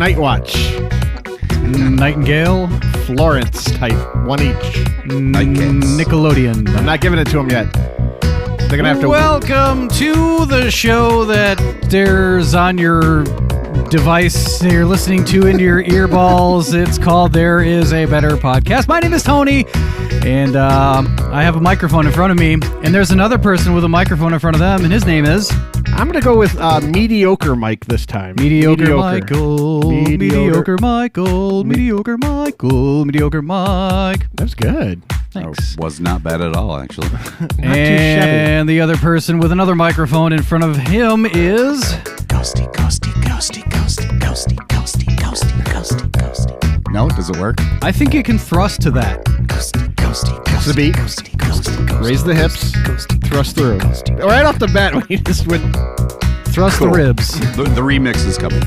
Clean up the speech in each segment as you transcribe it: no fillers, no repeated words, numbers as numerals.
Nightwatch. Nightingale. Florence type, one each. Nickelodeon. I'm not giving it to them yet. They're gonna have to. Welcome to the show that there's on your device you're listening to into your earballs. It's called There Is a Better Podcast. My name is Tony, and I have a microphone in front of me, and there's another person with a microphone in front of them, and his name is... I'm going to go with Mediocre Mike this time. Mediocre Michael. Mediocre Michael. Mediocre Michael. Mediocre Mike. That's good. Thanks. Was not bad at all, actually. Not too And the other person with another microphone in front of him is... Ghosty, ghosty, ghosty, ghosty, ghosty, ghosty, ghosty, ghosty, ghosty. No, does it work? I think it can thrust to that. Ghosty, ghosty, ghosty. The beat. Ghosty, ghosty, ghosty. Raise the hips. Ghosty, Thrust through. Right off the bat, we just went... Thrust the ribs. The remix is coming.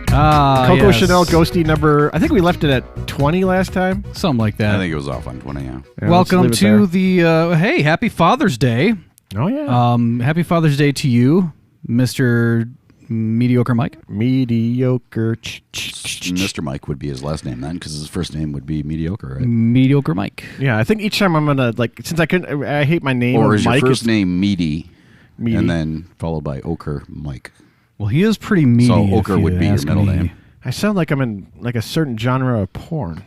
Coco Chanel Ghosty number... I think we left it at 20 last time. Something like that. I think it was off on 20, yeah. Welcome to the... hey, happy Father's Day. Oh, yeah. Happy Father's Day to you, Mr. Mediocre Mike. Mediocre. Mr. Mike would be his last name then, because his first name would be Mediocre, right? Mediocre Mike. Yeah, I think each time I'm gonna since I hate my name. Or is Mike, your first name Meaty, Meaty, and then followed by Ochre Mike? Well, he is pretty meaty. So if Ochre you would be your ask middle me. name. I sound like I'm in like a certain genre of porn.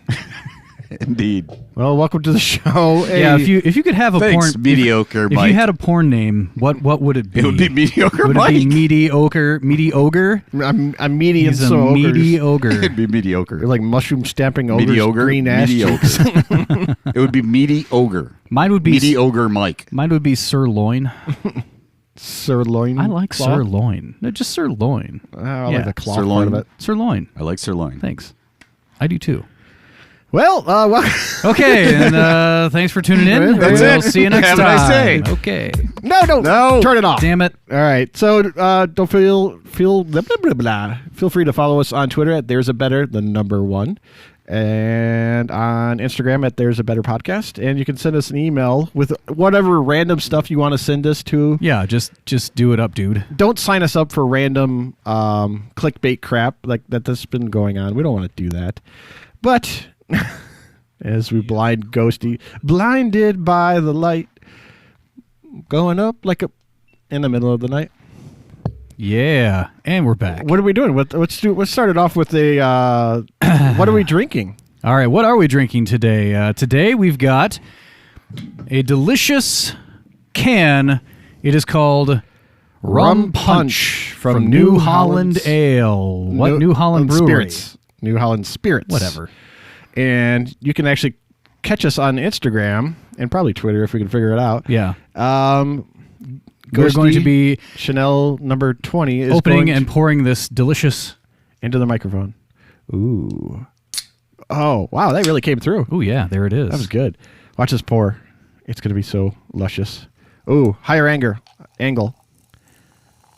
Indeed. Well, welcome to the show. Hey, Yeah, if you could have a Thanks, porn Mediocre if Mike. you had a porn name, what would it be? It would be Mediocre would Mike. it be mediocre? I'm meaty and He's so a meaty ogre. It'd be Mediocre. You're like mushroom stamping ogres, Mediocre. green ass cheeks. It would be Meaty Ogre. Mine would be Meaty Ogre Mike. Mine would be sirloin. Sirloin. I like claw? sirloin. No, just sirloin. I Yeah. like the claw Sirloin. part of it. Sirloin. I like sirloin. Thanks. I do too. Well, Okay, and thanks for tuning in. That's we'll it. see you next Have time. a nice day. Okay. No. Turn it off. Damn it. All right. So don't feel blah, blah, blah, blah. Feel free to follow us on Twitter at There's a Better, the number 1, and on Instagram at There's a Better Podcast. And you can send us an email with whatever random stuff you want to send us to. Yeah, just do it up, dude. Don't sign us up for random clickbait crap like that's been going on. We don't want to do that. But as we blind Ghosty, blinded by the light, going up like in the middle of the night. Yeah, and we're back. What are we doing? Let's start it off with a. What are we drinking? All right, what are we drinking today? Today we've got a delicious can. It is called Rum Punch from New Holland Ale. What? New Holland Brewery? Spirits. New Holland Spirits. Whatever. And you can actually catch us on Instagram and probably Twitter if we can figure it out. Yeah. We're going to be Chanel number 20 is opening going and pouring this delicious into the microphone. Ooh. Oh, wow, that really came through. Oh yeah, there it is. That was good. Watch this pour. It's going to be so luscious. Ooh, higher angle.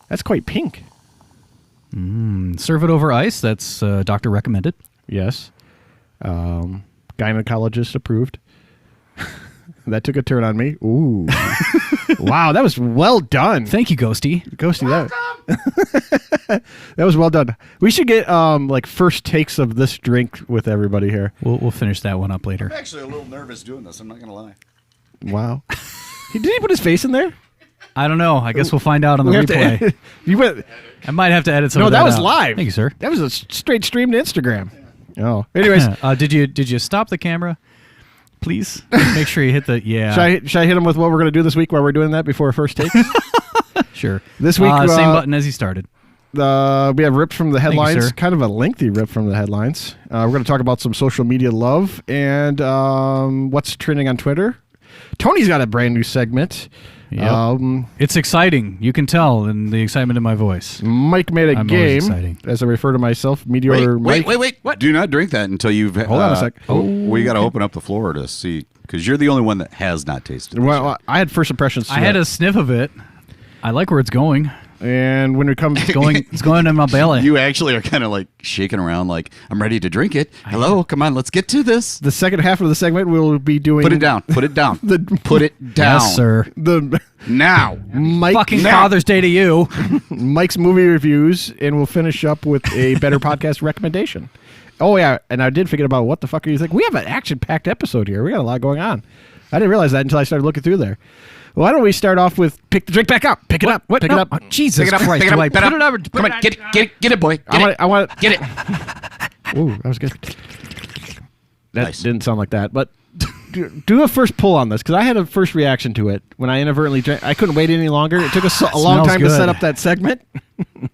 That's quite pink. Serve it over ice. That's doctor recommended. Yes. Gynecologist approved. That took a turn on me. Ooh. Wow, that was well done. Thank you, Ghosty. Ghosty, that was well done. We should get like first takes of this drink with everybody here. We'll finish that one up later. I'm actually a little nervous doing this. I'm not going to lie. Wow. Did he put his face in there? I don't know. I guess we'll find out on the replay. You went. I might have to edit some. No, of that was out. live. Thank you, sir. That was a straight stream to Instagram. Oh, anyways, did you stop the camera? Please make sure you hit the Should I hit him with what we're going to do this week while we're doing that before first take? Sure. This week, same button as he started. We have ripped from the headlines. Thank you, sir. Kind of a lengthy rip from the headlines. We're going to talk about some social media love and what's trending on Twitter. Tony's got a brand new segment. Yep. It's exciting. You can tell in the excitement in my voice. Mike made a I'm game, always exciting. as I refer to myself, Meteor Mike. Wait. What? Do not drink that until you've... Hold on a sec. We got to open up the floor to see, because you're the only one that has not tasted it. Well, I had first impressions. I had a sniff of it. I like where it's going. And when it comes It's going in my belly. You actually are kind of like shaking around like, I'm ready to drink it. Hello, come on, let's get to this. the second half of the segment, we'll be doing... Put it down. Put it down. Put it down. Yes, sir. Now. Mike, Fucking Father's Day to you. Mike's movie reviews, and we'll finish up with a better podcast recommendation. Oh, yeah, and I did forget about what the fuck are you thinking? We have an action-packed episode here. We got a lot going on. I didn't realize that until I started looking through there. Why don't we start off with pick the drink back up? Pick it up. What? Pick No. it up. Oh, Jesus Pick it up. Christ. Pick it Do up. I Put put it up? Come on, get it, boy. I want Get it. Ooh, that was good. That Nice. didn't sound like that, but do a first pull on this, because I had a first reaction to it when I inadvertently drank. I couldn't wait any longer. It took us a long Smells time to good. set up that segment.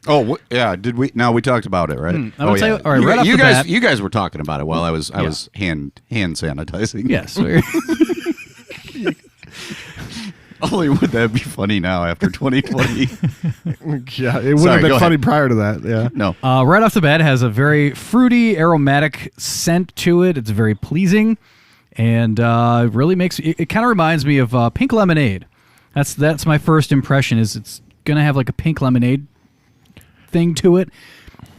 Oh, yeah. Did we? No, we talked about it, right? I'm gonna tell you- all right, you, right off you the guys, bat- you guys were talking about it while I was hand sanitizing. Yes. Only would that be funny now after 2020? Yeah, it would Sorry, have go been funny ahead. prior to that. Yeah. No. Right off the bat, it has a very fruity, aromatic scent to it. It's very pleasing, and really makes it kind of reminds me of pink lemonade. That's my first impression. Is it's gonna have like a pink lemonade thing to it.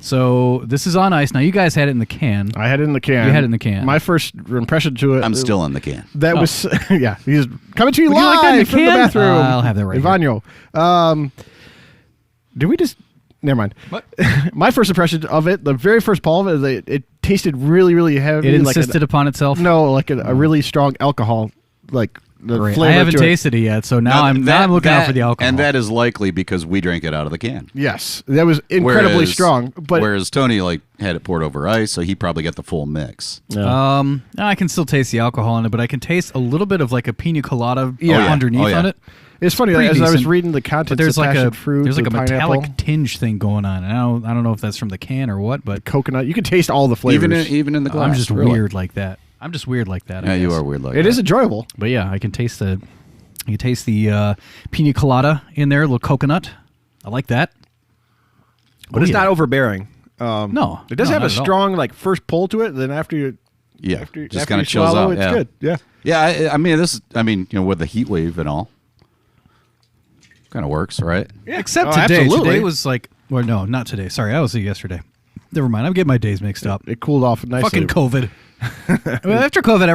So this is on ice. Now you guys had it in the can. I had it in the can. You had it in the can. My first impression to it. I'm still in the can. That was yeah. He's coming to you Would you live like that in the from the can? bathroom. I'll have that right here. Ivano. Did we just? Never mind. What? My first impression of it, the very first pull of it, it tasted really, really heavy. It like insisted upon itself. No, like a really strong alcohol, like the Great. flavor. I haven't to it. tasted it yet, so now I'm looking out for the alcohol. And that is likely because we drank it out of the can. Yes, that was incredibly Whereas- strong. But whereas Tony had it poured over ice, so he probably got the full mix. yeah. I can still taste the alcohol in it, but I can taste a little bit of like a pina colada Yeah. underneath Oh, yeah. on it. It's funny Pretty as I was decent. reading the But contents. there's of like passion a fruit, there's like a the metallic pineapple, tinge thing going on. And I don't know if that's from the can or what, but coconut. You can taste all the flavors. Even in the glass. I'm just really. weird like that. I'm just weird like that. I Yeah, you guess. are weird like It that. is enjoyable. But yeah, I can taste the pina colada in there, a little coconut. I like that. But Oh, it's yeah. not overbearing. No, It does no, have a not at all. strong like first pull to it. Then after you, Yeah, after, just after kind you of chills swallow, out. it's Yeah, good. Yeah. yeah. I mean, with the heat wave and all, kind of works, right? Except Oh, today. absolutely. Today was like, well, no, not today. Sorry, I was yesterday. Never mind. I'm getting my days mixed up. It cooled off nicely. Fucking COVID. Well, after COVID,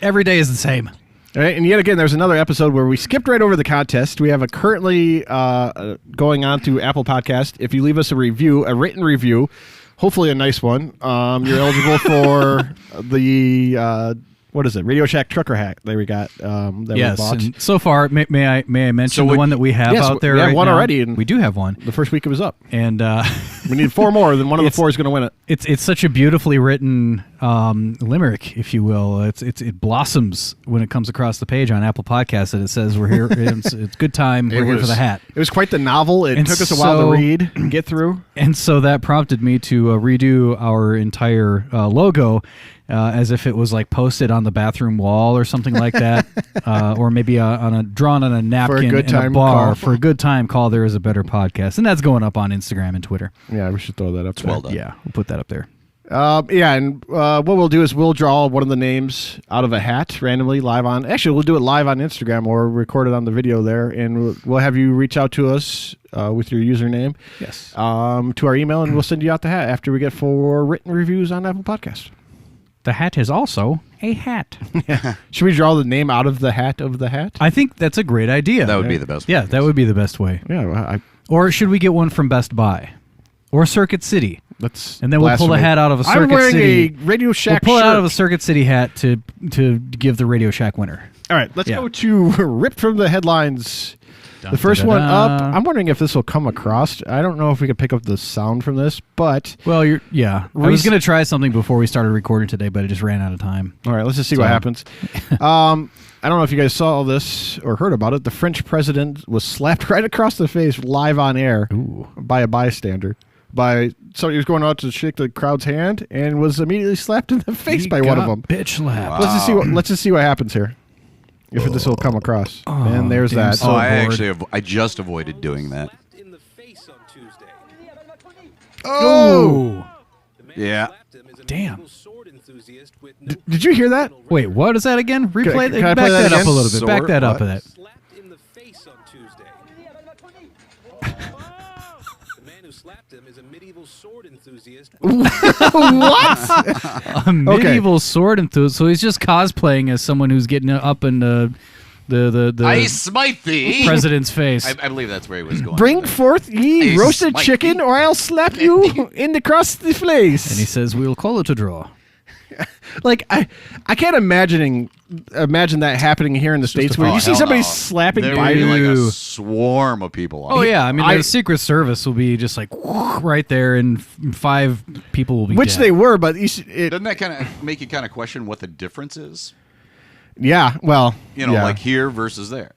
every day is the same. All right, and yet again, there's another episode where we skipped right over the contest. We have a currently going on to Apple Podcast. If you leave us a review, a written review, hopefully a nice one, you're eligible for the what is it? Radio Shack trucker hat that we got that we Yes. bought. And so far, may I mention So the what- one that we have Yes, out there? we have right one now? already, and- We do have one, The first week it was up. and We need 4 more. Then one of the It's- 4 is going to win it. it's such a beautifully written limerick, if you will. It blossoms when it comes across the page on Apple Podcasts, and it says we're here. it's good time. We're here for the hat. It was quite the novel. It And took us a while to so- read and get through. And so that prompted me to redo our entire logo as if it was like posted on the bathroom wall or something like that, or maybe drawn on a napkin good in a time bar call. for a good time call. There is a better podcast, and that's going up on Instagram and Twitter. Yeah, we should throw that up there. well done. Yeah, we'll put that up there. Yeah, and what we'll do is we'll draw one of the names out of a hat randomly live on. Actually, we'll do it live on Instagram or record it on the video there, and we'll have you reach out to us with your username Yes. to our email, and we'll send you out the hat after we get 4 written reviews on Apple Podcast. The hat is also a hat. Should we draw the name out of the hat of the hat? I think that's a great idea. That would be the best. Yeah, that would be the best way. Yeah, well, Or should we get one from Best Buy or Circuit City? that's And then we'll pull the blasphemy. hat out of a I'm Circuit wearing City. a Radio Shack We'll pull shirt. it out of a Circuit City hat to give the Radio Shack winner. All right, let's Yeah. go to Ripped from the Headlines. The first one up, I'm wondering if this will come across. I don't know if we can pick up the sound from this, but Well, I was Reese- going to try something before we started recording today, but it just ran out of time. all right, let's just see what So- happens. I don't know if you guys saw this or heard about it. The French president was slapped right across the face live on air by a bystander. By somebody who was going out to shake the crowd's hand and was immediately slapped in the face He by one of got them. Bitch slap. Wow. Let's just see what happens here. If this will come across. And there's damn that. so bored. I just avoided doing that. In the face on Tuesday. Oh! Yeah. Damn. Did you hear that? Wait, what is that again? Replay. Can I Back play that that up again? a little bit. Back Sort- that up a what? bit. Slapped in the face on Tuesday. The man who slapped him is a medieval sword enthusiast. A medieval sword enthusiast. So he's just cosplaying as someone who's getting up and The I smite thee. president's face. I believe that's where he was going. Bring forth ye I roasted smite chicken, thee. or I'll slap you in the cross the face. And he says, "We'll call it a draw." Like I can't imagine that happening here in the States where you see somebody slapping there would be Biden. like a Ew. swarm of people. Oh yeah, I mean the Secret Service will be just like right there, and 5 people will be Which dead. they were, but Doesn't that kind of make you kind of question what the difference is? yeah, well, You know, yeah. like here versus there.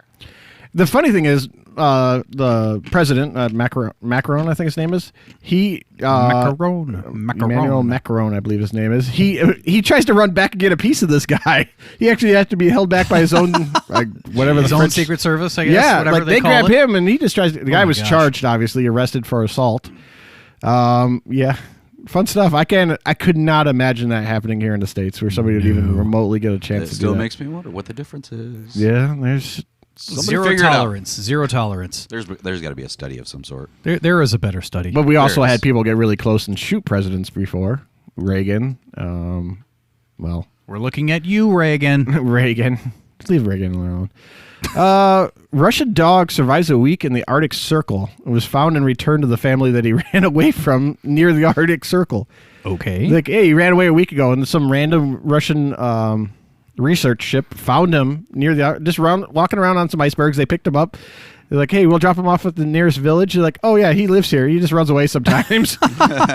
The funny thing is, the president, Macron, I think his name is, he Emmanuel Macron, I believe his name is. He tries to run back and get a piece of this guy. He actually has to be held back by his own, whatever his the own French, Secret Service, I guess. Yeah, whatever like they they call grab it. him and he just tries. The guy my was gosh. charged, obviously arrested for assault. Yeah. Fun stuff. I could not imagine that happening here in the States, where somebody would even remotely get a chance It to do still that. makes me wonder what the difference is. Yeah, there's Somebody Zero figure it out. tolerance. Zero tolerance. There's got to be a study of some sort. There is a better study. But we also There is. had people get really close and shoot presidents before. Reagan. Well, We're looking at you, Reagan. Reagan. Just leave Reagan alone. Russian dog survives a week in the Arctic Circle and was found and returned to the family that he ran away from near the Arctic Circle. Okay. Like, hey, he ran away a week ago, and some random Russian research ship found him near the walking around on some icebergs. They picked him up. They're like, hey, we'll drop him off at the nearest village. They're like, oh yeah, he lives here. He just runs away sometimes.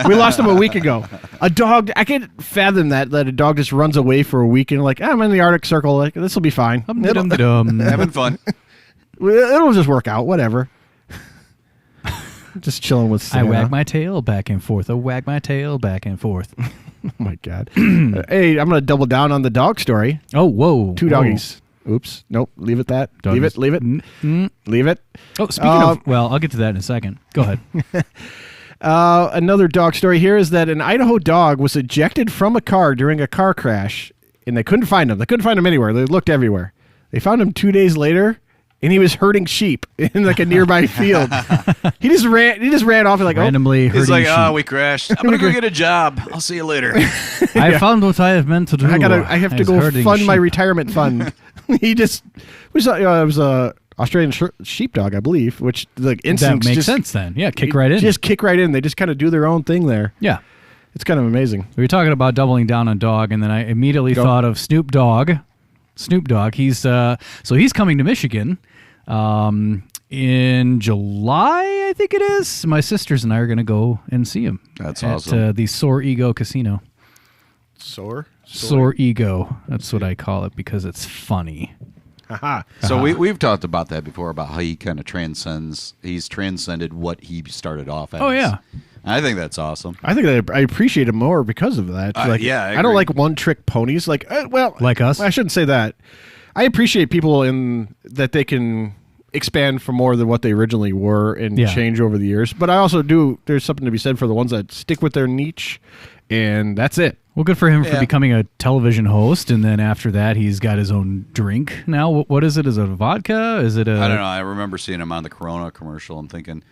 We lost him a week ago. A dog. I can't fathom that a dog just runs away for a week and like, I'm in the Arctic Circle. Like, this will be fine. Having fun. It'll just work out. Whatever. Just chilling with I Santa. wag my tail back and forth. I wag my tail back and forth. Oh my God. Hey, I'm gonna double down on the dog story. Oh, whoa. 2 doggies. Oops. Nope. Leave it that. Doggies. Leave it. Leave it. Oh, speaking of, well, I'll get to that in a second. Go ahead. Another dog story here is that an Idaho dog was ejected from a car during a car crash, and they couldn't find him. They couldn't find him anywhere. They looked everywhere. They found him 2 days later, and he was herding sheep in like a nearby field. He just ran off like, Randomly hurting He's like, sheep. oh, we crashed. I'm gonna go get a job. I'll see you later. I found what I have meant to do. I have to is go herding fund my sheep. retirement fund. He just it was a Australian sheepdog, I believe, which the That instincts makes just sense then. Yeah, kick right in. Just kick right in. They just kind of do their own thing there. Yeah. It's kind of amazing. We were talking about doubling down on dog, and then I immediately thought of Snoop Dogg. Snoop Dogg. He's he's coming to Michigan in July, I think it is. My sisters and I are going to go and see him. That's at, awesome. the Soar Ego Casino. Soar. Soar Ego. That's what I call it because it's funny. Haha. So we've talked about that before, about how he kind of he's transcended what he started off as. Oh, yeah. I think that's awesome. I think I appreciate him more because of that. Yeah, I I don't agree. like one-trick ponies. Like, Like us? I shouldn't say that. I appreciate people in that they can expand for more than what they originally were and Yeah. change over the years. But I also do. There's something to be said for the ones that stick with their niche, and that's it. Well, good for him for Yeah. becoming a television host, and then after that, he's got his own drink now. What is it? Is it a vodka? Is it a? I don't know. I remember seeing him on the Corona commercial. I'm thinking,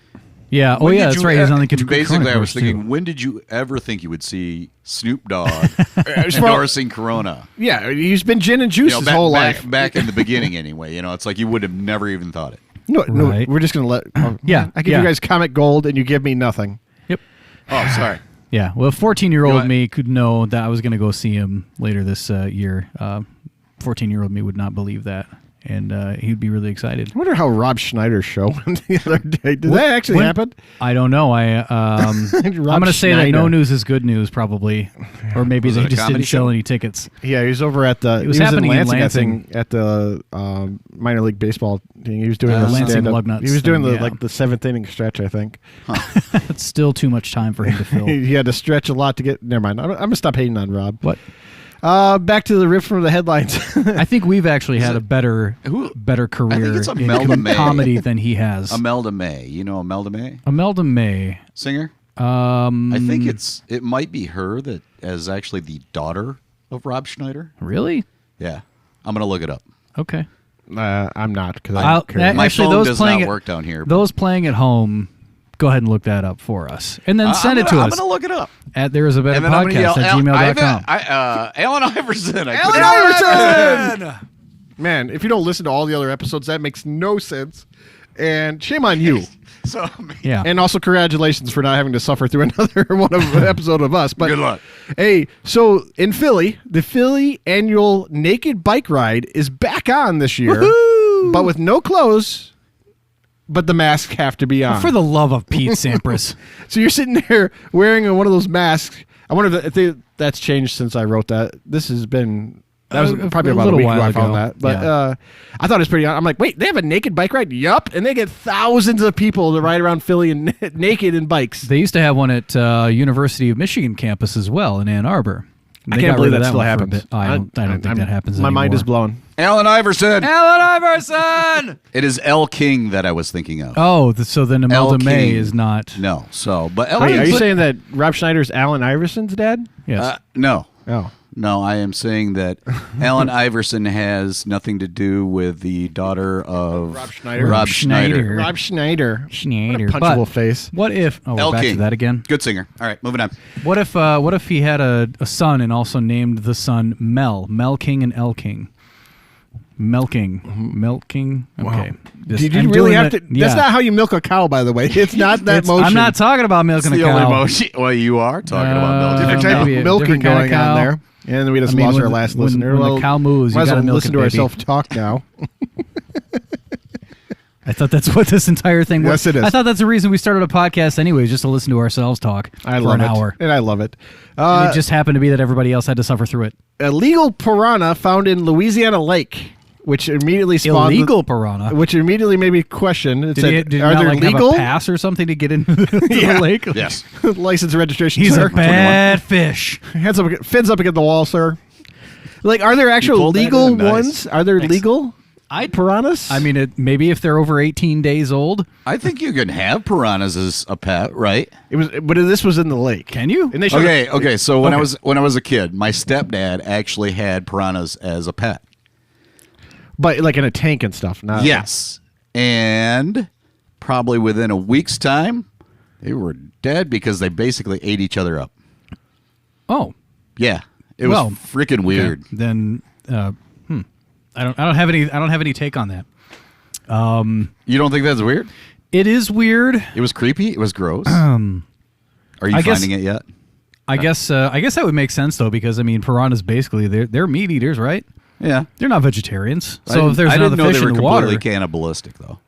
Yeah. Oh, when yeah. did That's you right. He's e- on the Basically, I was too. thinking, when did you ever think you would see Snoop Dogg endorsing Corona? Yeah, he's been gin and juice his back, whole back, life. back in the beginning, anyway. It's like you would have never even thought it. No, Right. we're just gonna let. Yeah, I give yeah. you guys comic gold, and you give me nothing. Yep. Oh, sorry. Yeah. Well, 14-year-old You know what? me could know that I was going to go see him later this year. 14-year-old me would not believe that, and he'd be really excited. I wonder how Rob Schneider's show went the other day. Did that actually When- happen? I don't know. I'm going to say that no Schneider. news is good news, probably, or maybe Was it they a just comedy didn't sell show? any tickets. Yeah, he was over at the. It was he happening in in Lansing, Lansing. I think, at the minor league baseball thing. He was doing the Lansing stand-up. Lugnuts He was doing thing, the yeah. like the 7th inning stretch, I think. It's still too much time for him to fill. He had to stretch a lot to get. Never mind. I'm gonna stop hating on Rob. What? Back to the riff from the headlines. I think we've actually had a better career it's in Imelda May. comedy than he has. Imelda May. You know Imelda May? Imelda May. Singer? I I think it might be her that is actually the daughter of Rob Schneider. Really? Yeah. I'm going to look it up. Okay. I'm not because I'll- My actually, phone those does playing not it- work down here. Those playing at home, go ahead and look that up for us, and then send it to I'm us going to look it up. at there is a better And then I'm going to podcast yell, at gmail.com. Alan Iverson. Alan Iverson. Man, if you don't listen to all the other episodes, that makes no sense. And shame on you. So Yeah. And also congratulations for not having to suffer through another episode of us. But good luck. Hey, so in Philly, the Philly annual naked bike ride is back on this year, but with no clothes, but the masks have to be on. For the love of Pete Sampras. So you're sitting there wearing one of those masks. I wonder if that's changed since I wrote that. This has been... That was probably about a week ago I found that. But I thought it was pretty... I'm like, wait, they have a naked bike ride? Yup. And they get thousands of people to ride around Philly and naked in bikes. They used to have one at University of Michigan campus as well in Ann Arbor. I can't believe that still one for a happens. bit. I don't think that happens My anymore. mind is blown. Alan Iverson. Alan Iverson! It is L. King that I was thinking of. Oh, so then Imelda L. May King. is not... No. So, but L. Wait, King. are you saying that Rob Schneider's Alan Iverson's dad? Yes. No. Oh. No, I am saying that Alan Iverson has nothing to do with the daughter of Rob Schneider. Rob Schneider. Schneider. Rob Schneider. Schneider. What a punchable face. What if... Oh, we're L. back King. to that again. Good singer. All right, moving on. What if he had a son and also named the son Mel King and L King? Mel King. Okay. Did I'm you really doing have the- to? That's not how you milk a cow, by the way. It's not that It's- motion. I'm not talking about milking a the only cow. motion. Well, you are talking about milk. Different type maybe a of milking different kind of going on cow. there. And we just I mean, lost when our the- last when- listener. when the Well, cow moves, you might as gotta well milk listen it, to baby. ourselves talk now. I thought that's what this entire thing was. Yes, it is. I thought that's the reason we started a podcast anyways, just to listen to ourselves talk I for love an it. hour. And I love it. And it just happened to be that everybody else had to suffer through it. Illegal piranha found in Louisiana lake, which immediately spawned Illegal piranha. which immediately made me question. It Did said, he, did he are not they like have legal? a pass or something to get into the lake? Yes. License and registration. He's sir. a bad fish. Hands up, fins up against the wall, sir. Like, are there actual pulled that legal in, nice. ones? Are there legal piranhas? I mean, maybe if they're over 18 days old. I think you can have piranhas as a pet, right? but this was in the lake. Can you? And they showed Okay. So when I was a kid, my stepdad actually had piranhas as a pet. but like in a tank and stuff. Not Yes. And probably within a week's time, they were dead because they basically ate each other up. Oh. Yeah. It was Well, freaking weird. Okay. Then, I don't have any take on that. You don't think that's weird? It is weird. It was creepy. It was gross. Are you I guess- finding it yet? I guess that would make sense though, because I mean, piranhas basically they're meat eaters, right? Yeah. They're not vegetarians. I So didn't- if there's I another didn't know fish they were in the completely water, cannibalistic, though.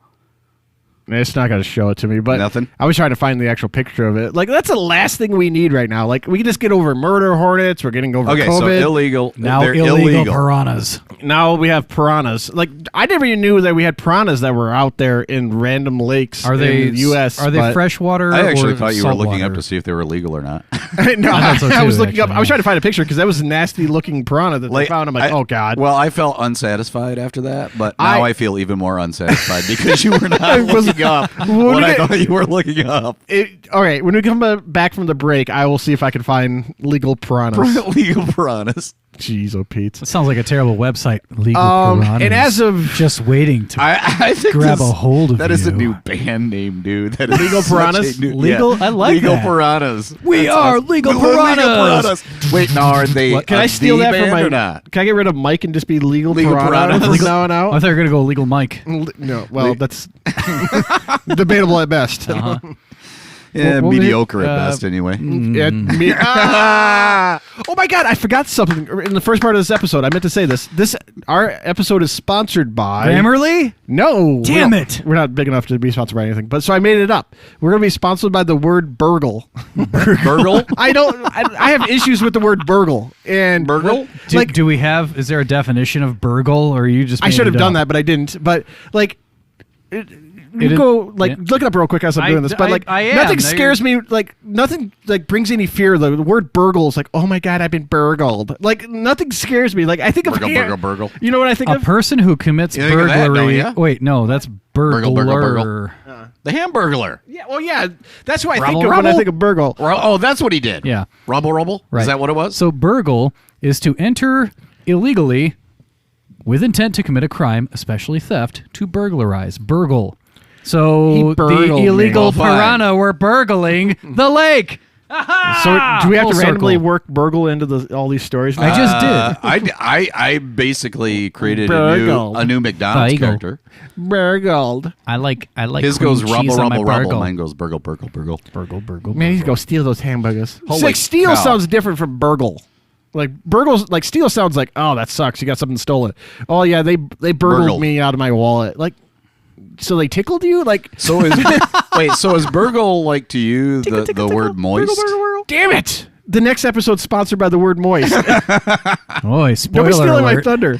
It's not going to show it to me, but Nothing? I was trying to find the actual picture of it. Like, that's the last thing we need right now. Like, we can just get over murder hornets. We're getting over Okay, COVID. so illegal. now They're illegal piranhas. Now we have piranhas. Like, I never even knew that we had piranhas that were out there in random lakes Are they in the U.S. Are they but- freshwater? I actually or thought you were looking saltwater? up to see if they were legal or not. No, I thought so I was too, looking up. actually, I was trying to find a picture because that was a nasty-looking piranha that they found. I'm like, oh, God. Well, I felt unsatisfied after that, but now I feel even more unsatisfied because you were not was- looking up What what did I it- thought you were looking up. All right, when we come back from the break, I will see if I can find legal piranhas. Legal piranhas. Jeez, oh, Pete. That sounds like a terrible website. Legal piranhas. And as of just waiting to I think grab a hold of that is a you. new band name, dude. That is Legal such a Piranhas? new- Legal- I like Legal that. Piranhas. We That's are awesome. legal We're piranhas. Wait, now are they? Can a I steal the that from band my? or not? Can I get rid of Mike and just be legal piranha Piranhas? from now on I out? thought you were gonna go legal Mike. No, well, that's debatable at best. Yeah, Well, mediocre at uh, best, anyway. Yeah, oh my God! I forgot something in the first part of this episode. I meant to say this. Our episode is sponsored by Grammarly? No, Damn we're it. We're not big enough to be sponsored by anything. But so I made it up. We're gonna be sponsored by the word burgle. Burgle? I have issues with the word burgle and Burgle? Do we have? Is there a definition of burgle, or are you just? I should have done that, but I didn't. But like, go yeah. look it up real quick as I'm doing this. But like, I am. nothing Now scares me. Like nothing like brings any fear. The word burgle is like, oh my God, I've been burgled. Like nothing scares me. Like I think of Burgle. You know what I think A of? person who commits You think of that, don't burglary. ya? Wait, no, that's burglar. Burgle. The Hamburglar. Yeah. Well, yeah. That's what I Rubble, think of when I rubble? think of burgle. Oh, that's what he did. Yeah. Rubble? Right. Is that what it was? So burgle is to enter illegally with intent to commit a crime, especially theft, to burglarize. Burgle. So He the burgled me. illegal Well, fine. piranha were burgling the lake. So do we have Full to randomly circle. work burgle into all these stories? I just did. I basically created Burgle. a new McDonald's Burgle. character. burgled. I like His cream goes cheese rumble, on my rumble, rumble. burgle. Mine goes burgle, burgle, burgle. Burgle. Man, you go steal those hamburgers. Holy Like steal cow. sounds different from burgle. Like burgles, like steal sounds like, oh, that sucks. You got something stolen. Oh yeah, they burgled Burgled. me out of my wallet. Like, so they tickled you? Like, So is so is burgle like to you the word moist? damn it! The next episode's sponsored by the word moist. Boy, spoiler Nobody's stealing my alert. thunder.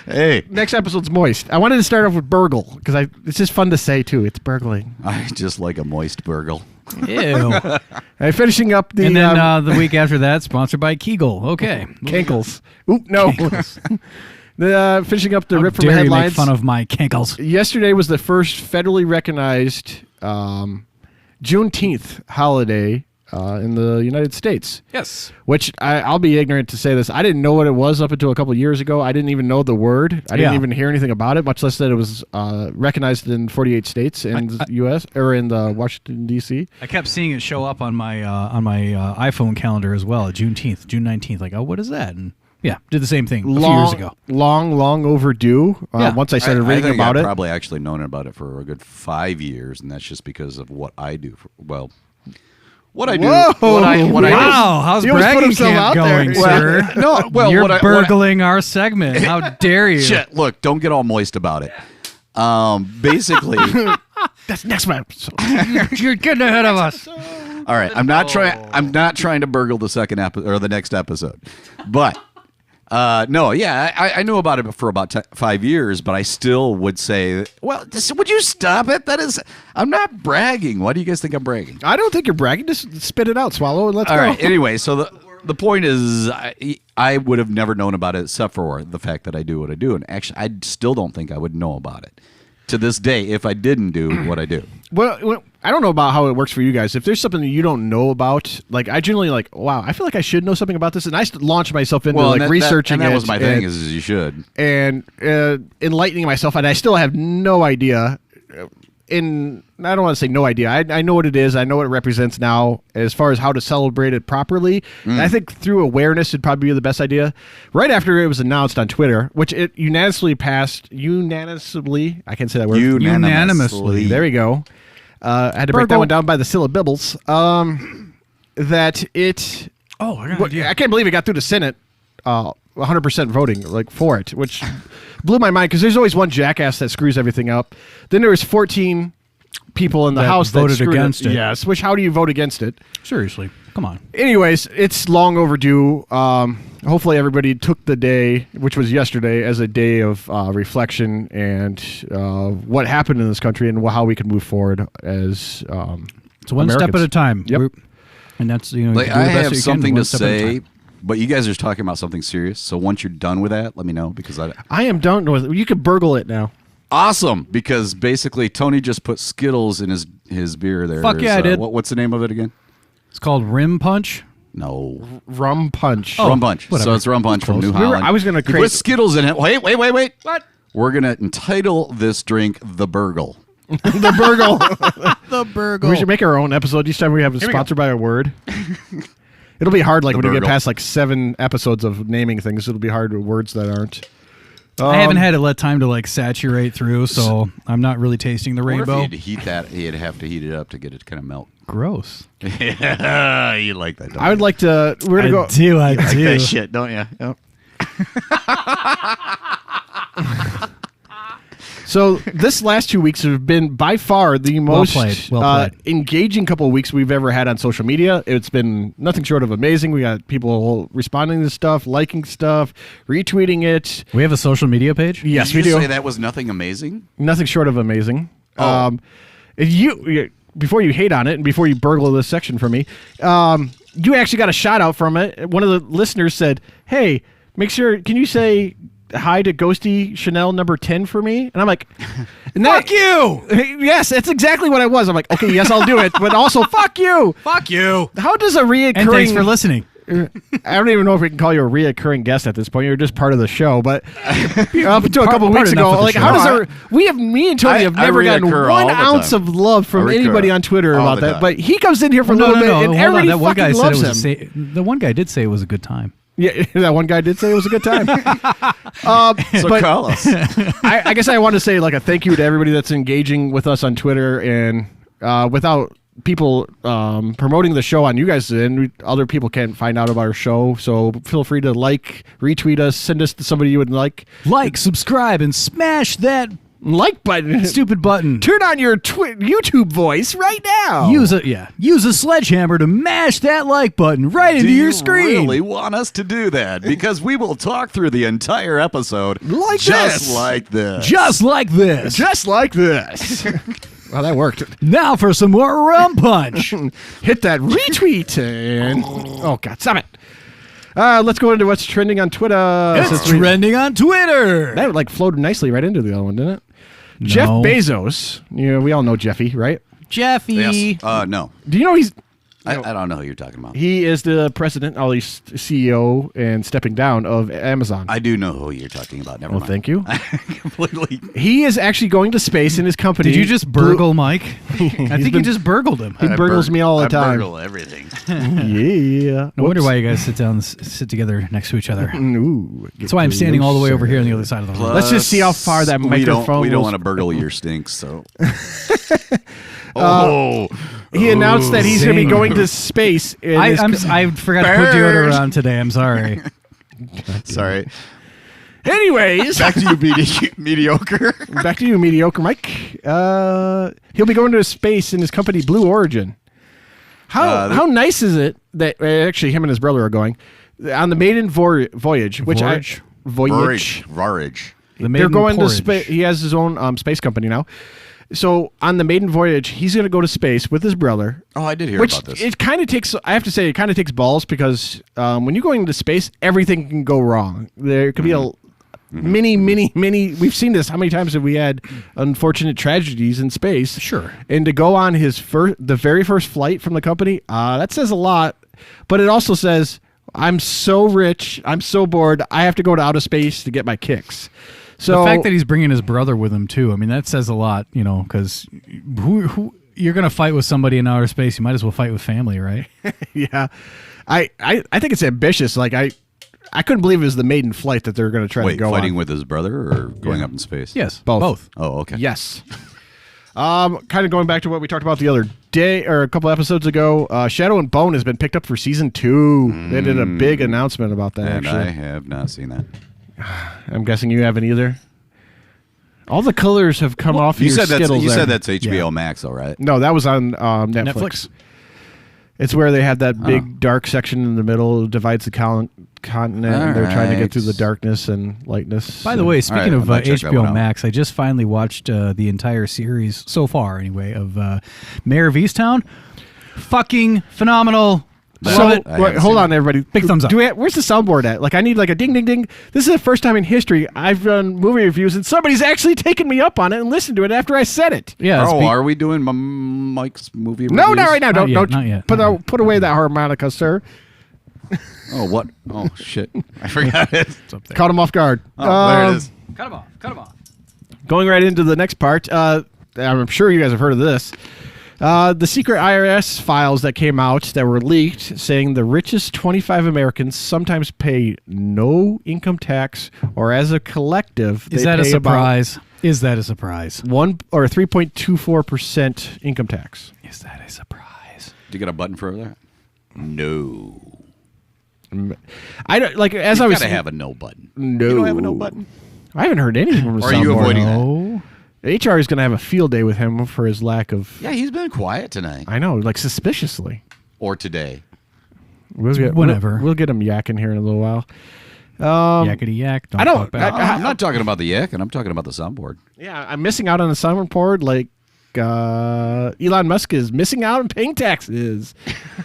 Hey, Next episode's moist. I wanted to start off with burgle because it's just fun to say too. It's burgling. I just like a moist burgle. Ew. Finishing up the And then the week after that, sponsored by Kegel. Okay. cankles. Oop, no. Finishing up the How rip from dare you make headlines. fun of my cankles? Yesterday was the first federally recognized Juneteenth holiday in the United States. Yes. Which I'll be ignorant to say this. I didn't know what it was up until a couple of years ago. I didn't even know the word. I didn't Yeah. even hear anything about it, much less that it was recognized in 48 states in the U.S. or in the Washington D.C. I kept seeing it show up on my iPhone calendar as well. Juneteenth, June 19th. Like, oh, what is that? And yeah, did the same thing a few years ago. Long overdue. Yeah. Once I started I reading think about I've it. probably actually known about it for a good 5 years, and that's just because of what I do. What I do. Whoa! What I do. Wow, how's He almost put bragging himself out camp there. going, Well, sir? No, well, You're what I burgling our segment. How dare you? shit. Look, don't get all moist about it. Basically, That's next episode. You're getting ahead of us. all right. I'm not trying to burgle the second episode or the next episode, but no, yeah, I knew about it for about 5 years, but I still would say, well, would you stop it? I'm not bragging. Why do you guys think I'm bragging? I don't think you're bragging. Just spit it out, swallow, and let's All go. right. Anyway, so the point is, I would have never known about it except for the fact that I do what I do, and actually, I still don't think I would know about it to this day if I didn't do what I do. Well, I don't know about how it works for you guys. If there's something that you don't know about, like I generally like, wow, I feel like I should know something about this, and I launch myself into researching that it. was my thing. Is you should. and enlightening myself, and I still have no idea. I don't want to say no idea. I know what it is. I know what it represents now as far as how to celebrate it properly. And I think through awareness would probably be the best idea. Right after it was announced on Twitter, which it unanimously passed, I can't say that word. Unanimously. There we go. I had to break that one down by the syllables. That it... Oh, I got an Well, idea. I can't believe it got through the Senate, 100% voting like for it, which blew my mind because there's always one jackass that screws everything up. Then there was 14 people in the That House that voted screwed against it. Yes, which how do you vote against it? Seriously, come on. Anyways, it's long overdue. Hopefully everybody took the day, which was yesterday, as a day of reflection and what happened in this country and how we can move forward as It's one step at Americans. a time. Yep. And that's, you know, Like, you do I the best have that you can, something one to step at a say, time. but you guys are talking about something serious. So once you're done with that, let me know because I am done with. You could burgle it now. awesome. Because basically, Tony just put Skittles in his beer. There, Fuck yeah, I did. What's the name of it again? It's called Rim Punch. No, Rum punch. Rum Punch. whatever. So it's Rum Punch from New Remember, Holland. I was gonna He create- put Skittles in it. Wait. What? We're gonna entitle this drink the Burgle. The burgle. The burgle. We should make our own episode each time we have it sponsored by a word. It'll be hard, like The when you get burgle. past like 7 episodes of naming things. It'll be hard with words that aren't. I haven't had it let time to like saturate through, so I'm not really tasting the I wonder rainbow. if you'd heat that, you'd have to heat it up to get it to kind of melt. Gross. Yeah, you like that, don't I would you? like to. We're gonna go. I like do. that shit, don't you? Yep. So this last 2 weeks have been by far the most played. Well played. engaging couple of weeks we've ever had on social media. It's been nothing short of amazing. We got people responding to stuff, liking stuff, retweeting it. We have a social media page? Yes, Did we you do. say that was nothing amazing? Nothing short of amazing. Oh. You before you hate on it and before you burgle this section for me, you actually got a shout out from it. One of the listeners said, "Hey, make sure can you say hi to Ghosty Chanel number 10 for me?" And I'm like, Fuck you! Yes, that's exactly what I was. I'm like, okay, yes, I'll do it, but also fuck you. Fuck you! How does a reoccurring And thanks for listening. I don't even know if we can call you a reoccurring guest at this point. You're just part of the show. But up until a couple part weeks enough ago, of the like show. how does me and Tony have I never gotten reoccur 1 all the ounce time. of love from I recur anybody on Twitter all about the that. time. But he comes in here for a no, little bit, and hold on. everybody That one guy fucking said loves him. the one guy did say it was a good time. Yeah, that one guy did say it was a good time. So but call us. I guess I want to say like a thank you to everybody that's engaging with us on Twitter, and without people promoting the show on you guys, and other people can't find out about our show. So feel free to like, retweet us, send us to somebody you would like Subscribe, and smash that button. stupid button. Turn on your YouTube voice right now. Use a sledgehammer to mash that like button right into Do your you screen. really want us to do that? Because we will talk through the entire episode Like just this. like this. Just like this. Just like this. Well, that worked. Now for some more rum punch. Hit that retweet and oh god, stop it. Let's go into what's trending on Twitter. It's trending on Twitter. That like flowed nicely right into the other one, didn't it? Jeff Bezos. We all know Jeffy, right? Jeffy. Yes. No. Do you know I don't know who you're talking about. he is the president, or at least CEO, and stepping down of Amazon? I do know who you're talking about. Never Well, mind. thank you. Completely. He is actually going to space in his company. Did you just burgle Mike? I think you just burgled him. He burgles me all the time. I burgle everything. Yeah. No wonder why you guys sit together next to each other. Ooh, That's why I'm standing all the way over here on the other side of the room. Let's just see how far that microphone We don't will- want to burgle your stinks, so. He announced that he's going to be Zing. going to space. in his I forgot to put deodorant on today. I'm sorry. Sorry. Anyways, Back to you, mediocre. back to you, mediocre Mike. He'll be going to space in his company, Blue Origin. How nice is it that actually him and his brother are going on the maiden voyage, which voyage. Varage. They're going to space. He has his own space company now. So on the maiden voyage, he's going to go to space with his brother. Oh, I did hear Which about this. it kind of takes. I have to say, it kind of takes balls because when you're going into space, everything can go wrong. There could be a many. We've seen this. How many times have we had unfortunate tragedies in space? Sure. And to go on the very first flight from the company, that says a lot. But it also says, I'm so rich, I'm so bored, I have to go to outer space to get my kicks. So The fact that he's bringing his brother with him too, I mean, that says a lot, because who you're going to fight with somebody in outer space, you might as well fight with family, right? yeah, I think it's ambitious. Like I couldn't believe it was the maiden flight that they're going to try to go fighting on. with his brother or going up in space? Yes, Both. Oh, okay. Yes. Kind of going back to what we talked about the other day or a couple episodes ago, Shadow and Bone has been picked up for season 2. They did a big announcement about that. And actually, I have not seen that. I'm guessing you haven't either. All the colors have come off You your said that's Skittles you there. said that's HBO Yeah. Max, all right? No, that was on Netflix. It's where they had that big dark section in the middle, divides the continent, and they're trying to get through the darkness and lightness. By the way, speaking All of right, I'm gonna check that one HBO out. Max, I just finally watched the entire series so far, anyway, of Mayor of Easttown. Fucking phenomenal. I So haven't wait, hold seen on, everybody. Big thumbs up. Where's the soundboard at? Like, I need like a ding, ding, ding. This is the first time in history I've done movie reviews, and somebody's actually taken me up on it and listened to it after I said it. Yeah. Oh, are we doing Mike's movie No, reviews? not right now. Not Don't yet, not yet, put not yet. put away that harmonica, sir. Oh, what? Oh, shit. I forgot it. Caught him off guard. Oh, there it is. Cut him off. Cut him off. Going right into the next part. I'm sure you guys have heard of this. The secret IRS files that came out that were leaked saying the richest 25 Americans sometimes pay no income tax, or as a collective, Is they that a pay about surprise? Is that a surprise? 3.24% income tax. Is that a surprise? Do you got a button for that? No. I don't like as You I was gotta have a no button. no. You don't have a no button? I haven't heard anything from Or are you soundboard. avoiding that? No. HR is going to have a field day with him for his lack of. Yeah, he's been quiet tonight. I know, like suspiciously. Or today. Whenever. We'll get him yakking here in a little while. Yakety yak. I don't- talk back. I'm not talking about the yak, and I'm talking about the soundboard. Yeah, I'm missing out on the soundboard. Like Elon Musk is missing out on paying taxes.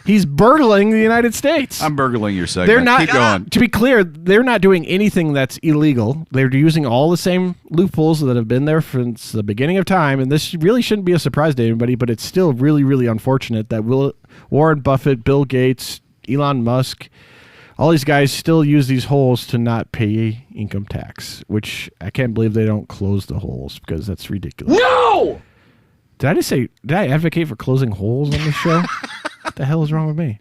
He's burgling the United States. I'm burgling your segment. They're not. Keep going. To be clear, they're not doing anything that's illegal. They're using all the same loopholes that have been there since the beginning of time, and this really shouldn't be a surprise to anybody. But it's still really, really unfortunate that Warren Buffett, Bill Gates, Elon Musk, all these guys still use these holes to not pay income tax, which I can't believe they don't close the holes because that's ridiculous. No! Did I advocate for closing holes on this show? What the hell is wrong with me?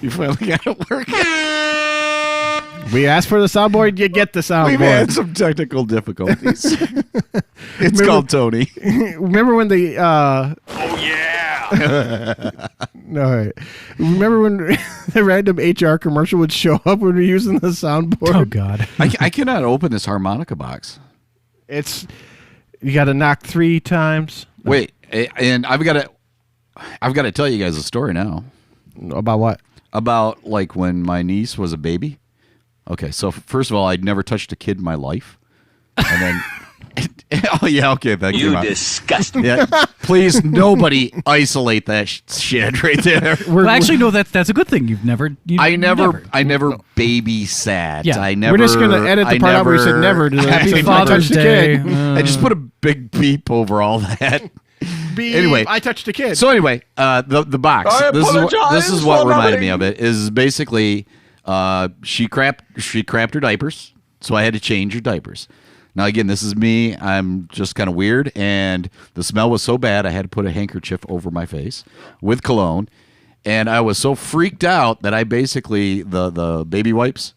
You finally got it working. We asked for the soundboard, you get the We've had soundboard. some technical difficulties. It's called Tony. Remember when the no, remember when the random HR commercial would show up when we were using the soundboard? Oh God. I cannot open this harmonica box. It's you got to knock 3 times. Wait, and I've got to tell you guys a story now About what? about like when my niece was a baby. Okay, so first of all, I'd never touched a kid in my life, and then oh yeah, okay, thank you. You disgust me. Yeah, please, nobody isolate that shit right there. Well, actually, no. That's a good thing. You've never. I never babysat. Yeah. I never. We're just gonna edit the part out where we said never to the Happy people Father's touched the Day. kid. I just put a big beep over all that. Beep, Anyway, I touched a kid. So anyway, the box. I This apologize is what for reminded me nothing. of it. Is basically she crapped her diapers, so I had to change her diapers. Now again, this is me. I'm just kind of weird, and the smell was so bad I had to put a handkerchief over my face with cologne, and I was so freaked out that I basically the baby wipes,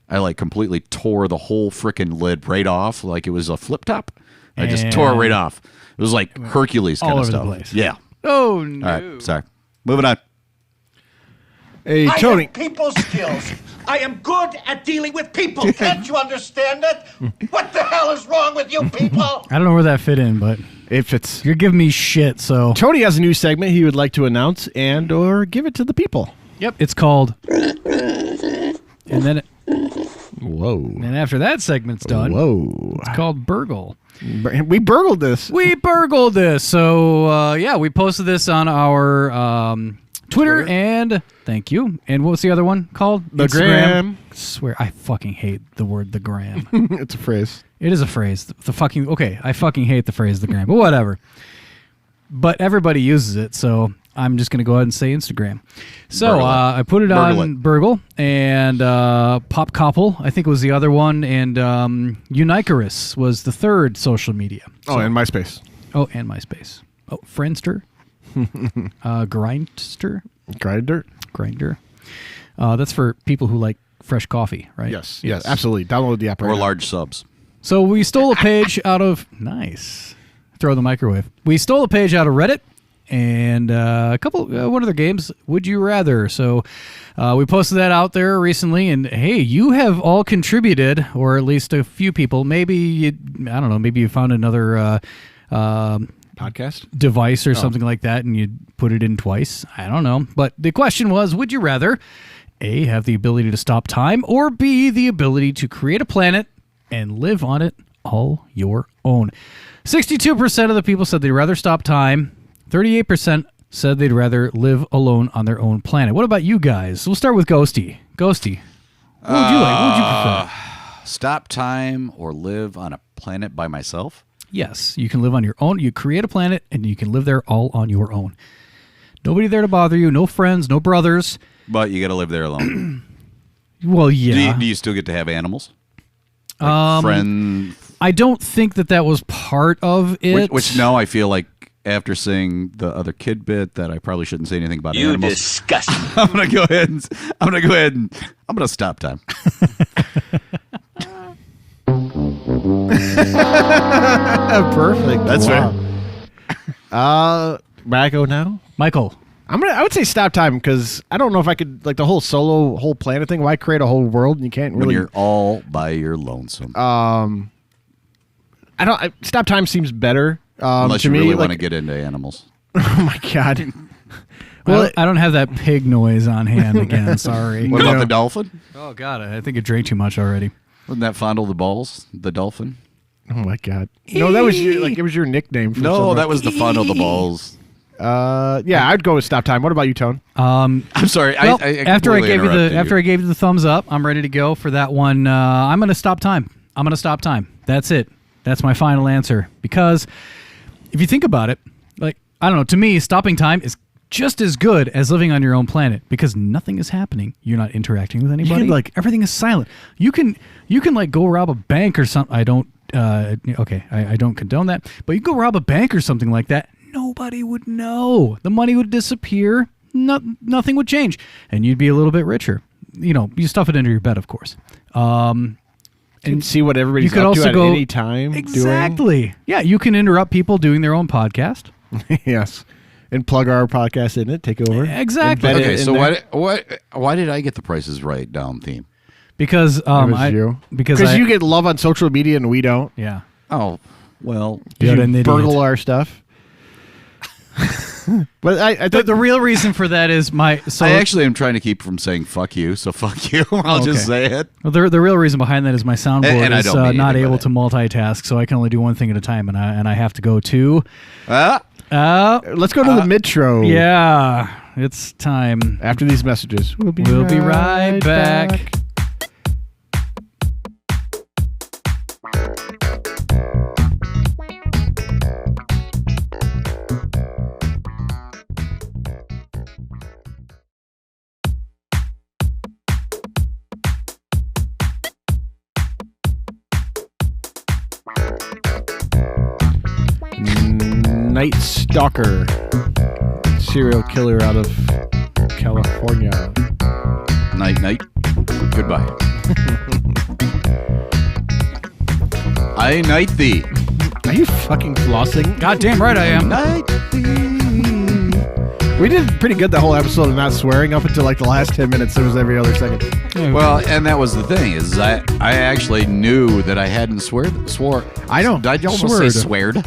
I like completely tore the whole frickin' lid right off like it was a flip top. I just tore it right off. It was like Hercules kind all of over the stuff. place. Yeah. Oh no. All right. Sorry. Moving on. Hey, I Tony. have people skills. I am good at dealing with people. Can't you understand that? What the hell is wrong with you people? I don't know where that fit in, but If it's you're giving me shit. So Tony has a new segment he would like to announce and or give it to the people. yep, it's called. And then, Whoa. and after that segment's done, Whoa. it's called Burgle. We burgled this. We burgled this. So yeah, we posted this on our Twitter and thank you. And what was the other one called? The gram. I swear, I fucking hate the word the gram. It's a phrase. It is a phrase. The fucking okay. I fucking hate the phrase the gram, but whatever. But everybody uses it, so I'm just gonna go ahead and say Instagram. So Burgle it. I put it Burgle on it. Burgle and Pop Koppel, I think was the other one, and Unicarus was the third social media. Oh, and MySpace. Oh, and MySpace. Oh, Friendster, Grindster, Grinder. That's for people who like fresh coffee, right? Yes, absolutely. Download the app right Or now. large subs. So we stole a page out of nice. Throw the microwave. We stole a page out of Reddit and a couple one of their games. Would you rather? So we posted that out there recently, and hey, you have all contributed, or at least a few people. Maybe I don't know. Maybe you found another podcast. device or something like that, and you put it in twice. I don't know. But the question was, would you rather A, have the ability to stop time, or B, the ability to create a planet and live on it all your own? 62% of the people said they'd rather stop time. 38% said they'd rather live alone on their own planet. What about you guys? We'll start with Ghosty. Ghosty, what would you like? What would you prefer? Stop time or live on a planet by myself? Yes, you can live on your own. You create a planet, and you can live there all on your own. Nobody there to bother you. No friends, no brothers. But you got to live there alone. Well, yeah. Do you still get to have animals? Like friend, I don't think that was part of it. which now I feel like after saying the other kid bit that I probably shouldn't say anything about You animals. disgust me. I'm gonna go ahead and I'm gonna stop time. Perfect. That's May I go now? Michael. I would say stop time because I don't know if I could like the whole planet thing. Why create a whole world and you can't When really? you're all by your lonesome. Stop time seems better. Unless to you me, really like, want to get into animals. Oh my god. Well, I don't have that pig noise on hand again. Sorry. What about the dolphin? Oh God, I think it drank too much already. Wouldn't that fondle the balls? The dolphin? Oh my god. No, that was it was your nickname. For No, someone. that was the fondle the balls. Yeah, I'd go with stop time. What about you, Tone? I'm sorry. Well, I after I completely gave you interrupted the thumbs up, I'm ready to go for that one. I'm gonna stop time. That's it. That's my final answer. Because if you think about it, like I don't know, to me, stopping time is just as good as living on your own planet because nothing is happening. You're not interacting with anybody. like- everything is silent. You can like go rob a bank or something. I don't. I don't condone that. But you go rob a bank or something like that. Nobody would know. The money would disappear. Nothing would change, and you'd be a little bit richer. You stuff it under your bed, of course. And see what everybody's you could up also to at go any time. exactly. Yeah, you can interrupt people doing their own podcast. Doing. Yes. And plug our podcast in it. Take over. Exactly. Embed it Okay, in so there. why did I get the prices right down theme? Because It was you. Because you get love on social media and we don't. yeah. Oh, well, You're You an idiot. burgle our stuff. But I The real reason for that is I actually am trying to keep from saying fuck you, so fuck you. I'll just say it. Well, the real reason behind that is my soundboard And I is don't mean not anything able by to multitask, so I can only do one thing at a time, and I have to go to. let's go to the midtro. Yeah, it's time. After these messages. We'll be right back. Night Stalker. Serial killer out of California. Night, night. Goodbye. I night thee. Are you fucking flossing? God damn right I am. Night thee. We did pretty good the whole episode of not swearing up until like the last 10 minutes. It was every other second. Well, and that was the thing is I actually knew that I hadn't swore. I know. Did I almost say sweared? I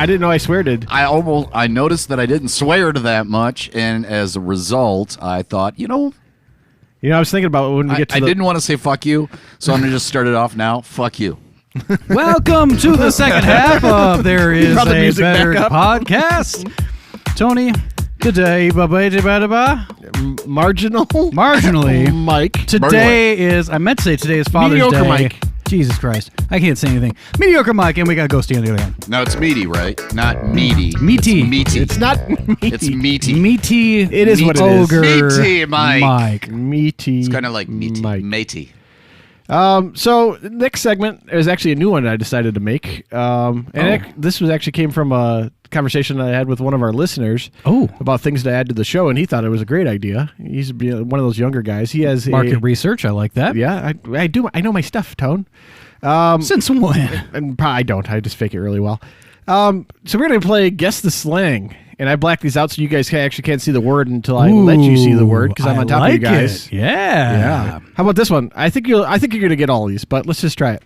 didn't know I sweared. I noticed that I didn't swear to that much, and as a result, I thought, I was thinking about when we get to I didn't want to say fuck you, so I'm gonna just start it off now. Fuck you. Welcome to the second half of There Is brought the a music Better back up. Podcast. Tony, today, marginally, Mike. today is, I meant to say today is Father's Mediocre Day. Mike. Jesus Christ. I can't say anything. Mediocre Mike, and we got Ghosty on the other hand. No, it's meaty, right? Not meaty. Meaty. It's meaty. It's not meaty. It's meaty. Meaty. It is what it is. ogre Meaty Mike. Meaty. It's kind of like meaty. Mike. Matey. So the next segment is actually a new one that I decided to make. This was actually came from a conversation I had with one of our listeners about things to add to the show, and he thought it was a great idea. He's one of those younger guys. He has Market research. I like that. Yeah, I do. I know my stuff, Tone. Since when? And I don't. I just fake it really well. So we're going to play Guess the Slang. And I black these out so you guys actually can't see the word until I let you see the word because I'm on top of you guys. It. Yeah. How about this one? I think you're going to get all these, but let's just try it.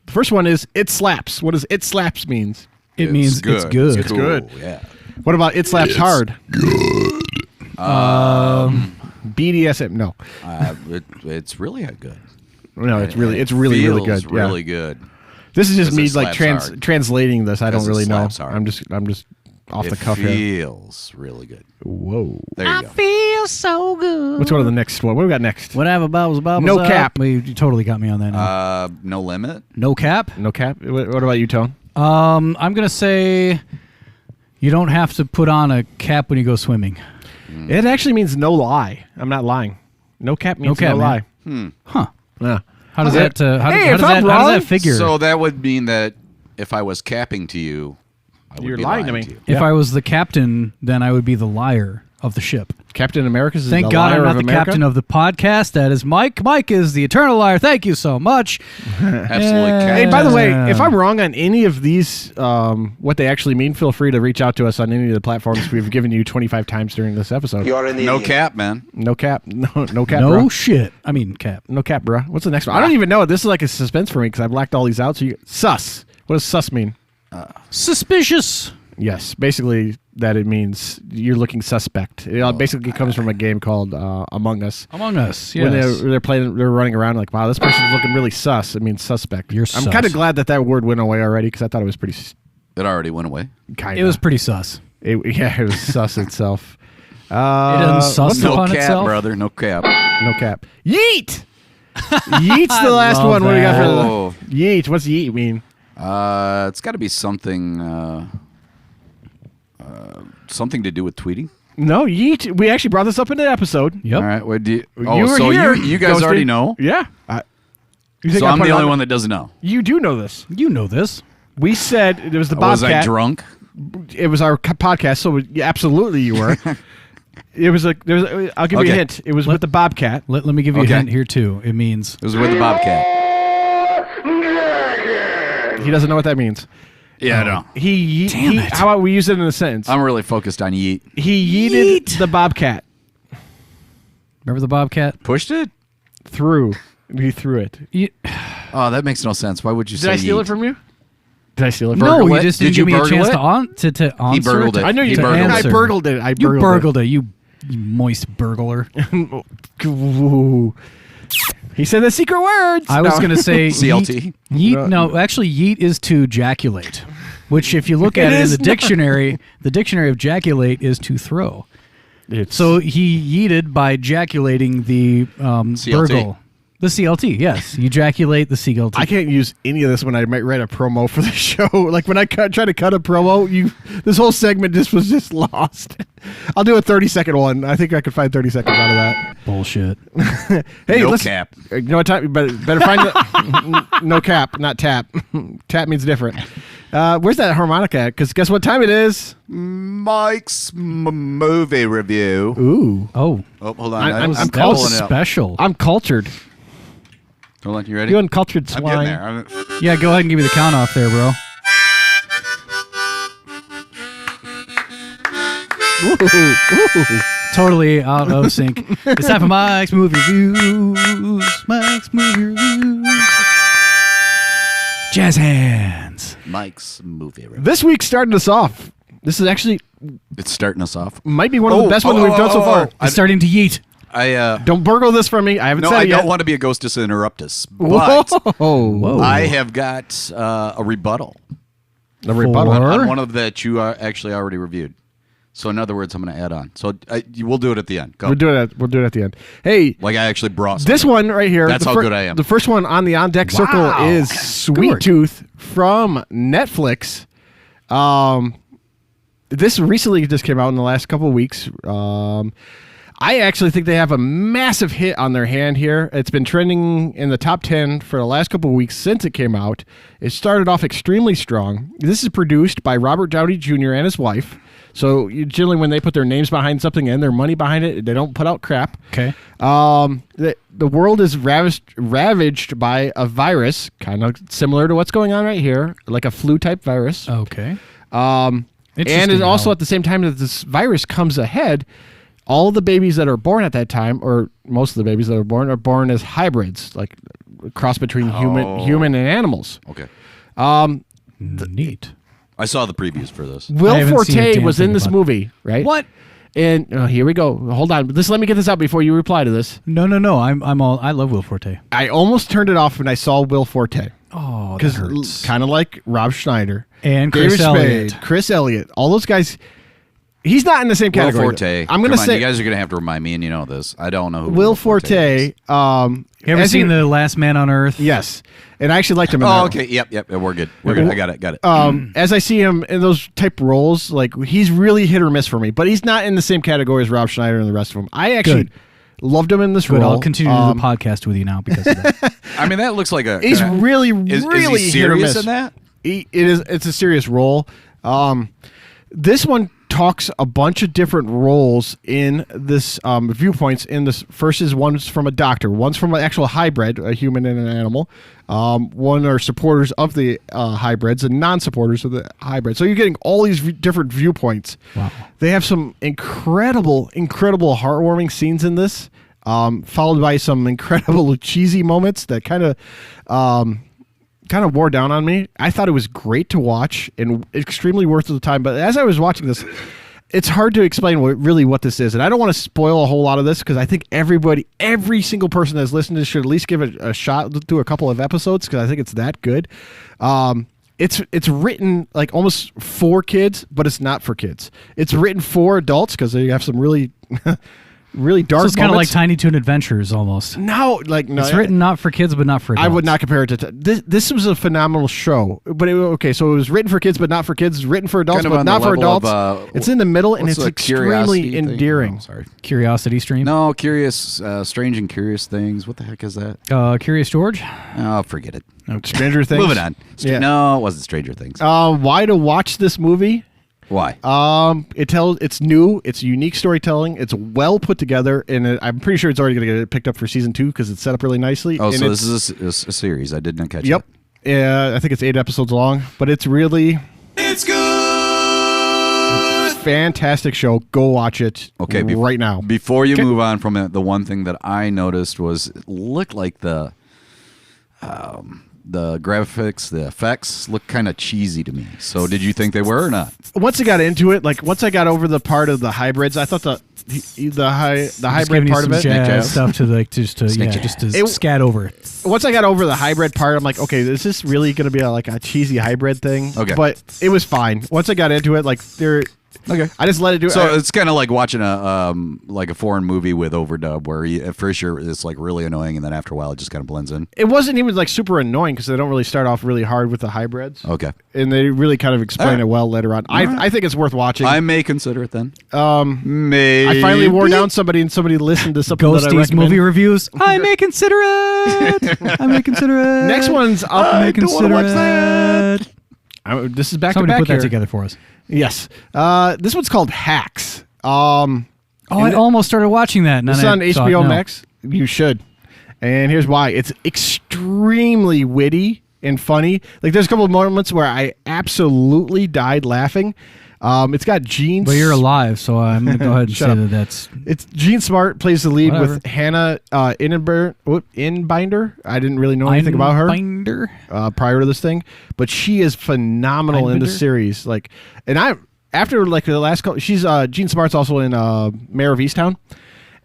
The first one is it slaps. What does it slaps means? It means it's good. It's good. Yeah. What about it slaps hard? BDSM. No. It's really a good. No, it's really really Feels good. really Yeah. good. This is just Because me it like slaps hard. translating this. I don't Because it really know. slaps hard. I'm just off the It cuff here. feels really good. Whoa. There you go. Feel so good. Let's go to the next one. What do we got next? Whatever bubbles No up. cap. You totally got me on that now. No limit. No cap. No cap. What about you, Tone? I'm gonna say you don't have to put on a cap when you go swimming. It actually means no lie. I'm not lying. No cap means cap, no lie. man. Huh? Yeah. How does that? How Hey, does if I'm that wrong- figure? So that would mean that if I was capping to you, I would You're be lying to me. you. if Yeah. I was the captain, then I would be the liar of the ship. Captain America's Thank the God liar I'm not of the America? captain of the podcast. That is Mike. Mike is the eternal liar. Thank you so much. Absolutely. Yeah. Hey, by the way, Yeah. if I'm wrong on any of these, what they actually mean, feel free to reach out to us on any of the platforms we've given you 25 times during this episode. You're an No idiot. cap, man. No cap. No cap, No bro. shit. I mean cap. No cap, bro. What's the next one? I don't even know. This is like a suspense for me because I blacked all these out. So sus. What does sus mean? Suspicious. Yes, basically that it means you're looking suspect. It basically comes from a game called Among Us. Among Us. When Yes. they're playing, they're running around like, wow, this person's looking really sus. It means suspect. You're I'm sus. kind of glad that word went away already because I thought it was pretty It already went away. kind It was pretty sus. it was sus itself. It doesn't sus No upon cap, itself. brother. No cap. No cap. Yeet. Yeet's the last love one. What do we got that. for the yeet? What's yeet mean? It's got to be something. Something to do with tweeting. No, yeet. We actually brought this up in an episode. Yep. All right. What do you? You Oh, were so here, you guys Ghosty. already know. Yeah. You think So I I'm put the it only on- one that doesn't know. You do know this. You know this. We said it was the Was Bobcat. I drunk? It was our podcast, so absolutely you were. It was like I'll give you a Okay. hint. It was with the Bobcat. Let me give you Okay. a hint here too. It means It was with the Bobcat. He doesn't know what that means. Yeah, I know. Damn it. How about we use it in a sentence? I'm really focused on yeet. He yeeted the Bobcat remember the Bobcat? Pushed it? through. He threw it. Oh, that makes no sense. Why would you Did say I steal yeet? it from you? Did I steal it from No, Burgle you it? just Did didn't you give me a burgle chance it? to answer. burgled it. I know you He did. burgled I it. burgled it. I You burgled burgled it. You moist burglar. Ooh. He said the secret words. I was going to say CLT? Yeet. No, actually, yeet is to ejaculate, which, if you look at it in is the dictionary, the dictionary of ejaculate is to throw. So he yeeted by ejaculating the burgle. The CLT, yes. You ejaculate the CLT. I can't use any of this when I might write a promo for the show. Like when I try to cut a promo, this whole segment was just lost. I'll do a 30-second one. I think I could find 30 seconds out of that. Bullshit. Hey, No listen, cap. You know what time? You better find the no cap, not tap. Tap means different. Where's that harmonica at? Because guess what time it is? Mike's movie review. Ooh, Oh, Oh, hold on. I'm that pulling was it up. special. I'm cultured. Hold on. You ready? You uncultured I'm swine. getting there. Yeah, go ahead and give me the count off there, bro. Ooh. Totally out of sync. It's time for Mike's movie reviews. Mike's movie reviews. Jazz hands. Mike's movie review. This week starting us off. This is actually It's starting us off. might be one of the best ones we've done so far. It's starting to yeet. Don't burgle this from me. I haven't No, said I it yet. don't want to be a Ghostus interruptus, but Whoa. I have got a rebuttal The rebuttal. For- on one of that you actually already reviewed. So in other words, I'm going to add on. So we'll do it at the end. Go. We'll do it at the end. Hey, Like I actually brought this something. one right here. That's how good I am. The first one on the on deck circle Wow. is Sweet Tooth from Netflix. This recently just came out in the last couple of weeks. I actually think they have a massive hit on their hand here. It's been trending in the top 10 for the last couple of weeks since it came out. It started off extremely strong. This is produced by Robert Downey Jr. and his wife. So generally when they put their names behind something and their money behind it, they don't put out crap. Okay. The world is ravaged by a virus, kind of similar to what's going on right here, like a flu-type virus. Okay. And Interesting it also how- at the same time that this virus comes ahead, all the babies that are born at that time, or most of the babies that are born as hybrids, like a cross between human and animals. Okay. Neat. I saw the previews for this. I Will haven't seen a Forte damn was thing in this about it. movie, right? What? And here we go. Hold on. Let me get this out before you reply to this. No. I love Will Forte. I almost turned it off when I saw Will Forte. Oh, that Because hurts. kind of like Rob Schneider And David Chris Elliott. Spade, Chris Elliott, all those guys. He's not in the same Will category. Forte. I'm going Come to on, say you guys are going to have to remind me, and you know this. I don't know who Will Forte Forte. is. You ever as seen The Last Man on Earth? Yes, and I actually liked him. In Oh, that. okay. Yep. We're good. We're good. I got it. As I see him in those type roles, like he's really hit or miss for me, but he's not in the same category as Rob Schneider and the rest of them. I actually Good. loved him in this Good. role. I'll continue to do the podcast with you now because of that. I mean, that looks like a. He's really, is really he hit or serious miss. in that? It's a serious role. This one talks a bunch of different roles in this viewpoints. In this, first is one's from a doctor, one's from an actual hybrid, a human and an animal. One are supporters of the hybrids and non-supporters of the hybrid. So you're getting all these different viewpoints. Wow. They have some incredible heartwarming scenes in this, followed by some incredible cheesy moments that kind of wore down on me. I thought it was great to watch and extremely worth the time. But as I was watching this, it's hard to explain what this is. And I don't want to spoil a whole lot of this because I think every single person that's listened to this should at least give it a shot through a couple of episodes because I think it's that good. It's written like almost for kids, but it's not for kids. It's written for adults because they have some really really dark. So it's kind of like moments. Tiny Toon Adventures almost. No, It's written not for kids, but not for adults. I would not compare it to this was a phenomenal show, but so it was written for kids, but not for kids. Written for adults, Kind of but on the not for level adults. of, it's in the middle, and what's it's the curiosity extremely thing? endearing. Oh, sorry. Curiosity Stream. No, curious, strange and curious things. What the heck is that? Curious George. Oh, forget it. Stranger Things. Moving on. Yeah. No, it wasn't Stranger Things. Why to watch this movie? Why? It's new, it's unique storytelling, it's well put together, and I'm pretty sure it's already going to get picked up for season 2 because it's set up really nicely. Oh, and so this is a series. I did not catch Yep. it. Yeah, I think it's 8 episodes long, but it's really It's good. fantastic show. Go watch it. Okay, right now. Before you move on from it, the one thing that I noticed was it looked like the graphics, the effects look kind of cheesy to me. So did you think they were or not? Once I got into it, once I got over the part of the hybrids, I thought the hybrid part of it. Jazz stuff to just to scat over it. Once I got over the hybrid part, I'm like, okay, is this really going to be a cheesy hybrid thing? Okay. But it was fine. Once I got into it, Okay. I just let it do it. So it's kind of like watching a foreign movie with overdub, where at first it's really annoying, and then after a while it just kind of blends in. It wasn't even super annoying because they don't really start off really hard with the hybrids. Okay. And they really kind of explain it well later on. I think it's worth watching. I may consider it then. I finally wore down somebody, and somebody listened to something that I Ghosty's recommend. movie reviews. I may consider it. I may consider it. Next one's up. I don't want to watch that. This is back Somebody to back put that here. together for us. Yes. This one's called Hacks. I almost started watching that. And It's then on I thought, HBO no. Max. You should. And here's why. It's extremely witty and funny. There's a couple of moments where I absolutely died laughing. It's got Gene. But you're alive, so I'm going to go ahead and Shut say up. that that's... It's Gene Smart plays the lead Whatever. with Hannah Inbinder. I didn't really know anything about her Binder. prior to this thing, but she is phenomenal in the Einbinder? series. And I after the last couple, she's Gene Smart's also in Mayor of Easttown.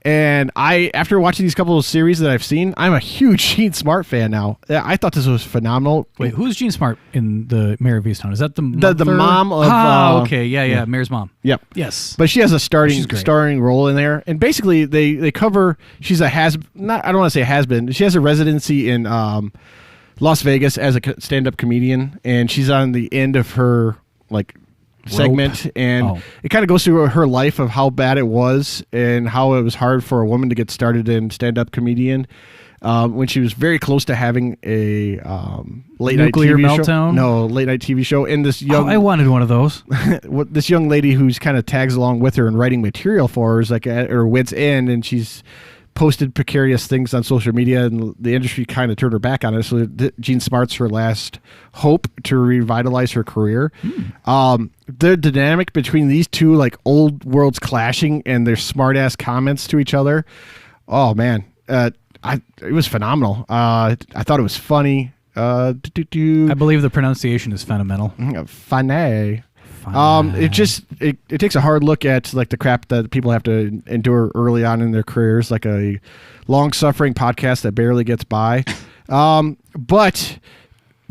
And after watching these couple of series that I've seen, I'm a huge Gene Smart fan now. I thought this was phenomenal. Wait, who's Gene Smart in the Mayor of Easttown? Is that the The mother? mom of, okay, yeah, Mayor's mom. Yep. Yes. But she has a She's great. starring role in there, and basically they cover. She's I don't want to say has been. She has a residency in Las Vegas as a stand-up comedian, and she's on the end of her segment, and it kind of goes through her life of how bad it was and how it was hard for a woman to get started in stand-up comedian. When she was very close to having a late Nuclear night TV show. meltdown? No, late night TV show. And this young, I wanted one of those. this young lady who's kind of tags along with her and writing material for her is at her wit's end, and she's posted precarious things on social media, and the industry kind of turned her back on it. So Gene Smart's her last hope to revitalize her career. The dynamic between these two old worlds clashing and their smart ass comments to each other. Oh man, it was phenomenal. I thought it was funny. I believe the pronunciation is fundamental. Funny. It takes a hard look at the crap that people have to endure early on in their careers, like a long-suffering podcast that barely gets by. But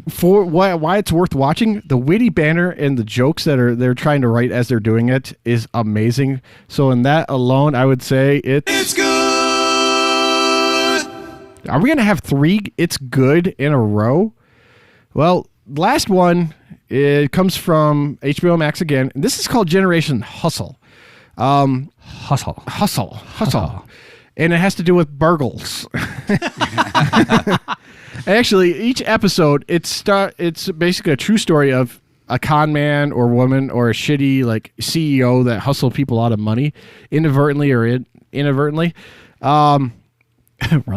for why it's worth watching, the witty banter and the jokes that they're trying to write as they're doing it is amazing. So in that alone, I would say it's good. Are we gonna have 3 It's Good in a row? Well, last one. It comes from HBO Max again. This is called Generation Hustle. Hustle. And it has to do with burgles. Actually, each episode, it's basically a true story of a con man or woman or a shitty CEO that hustle people out of money, inadvertently or inadvertently. Run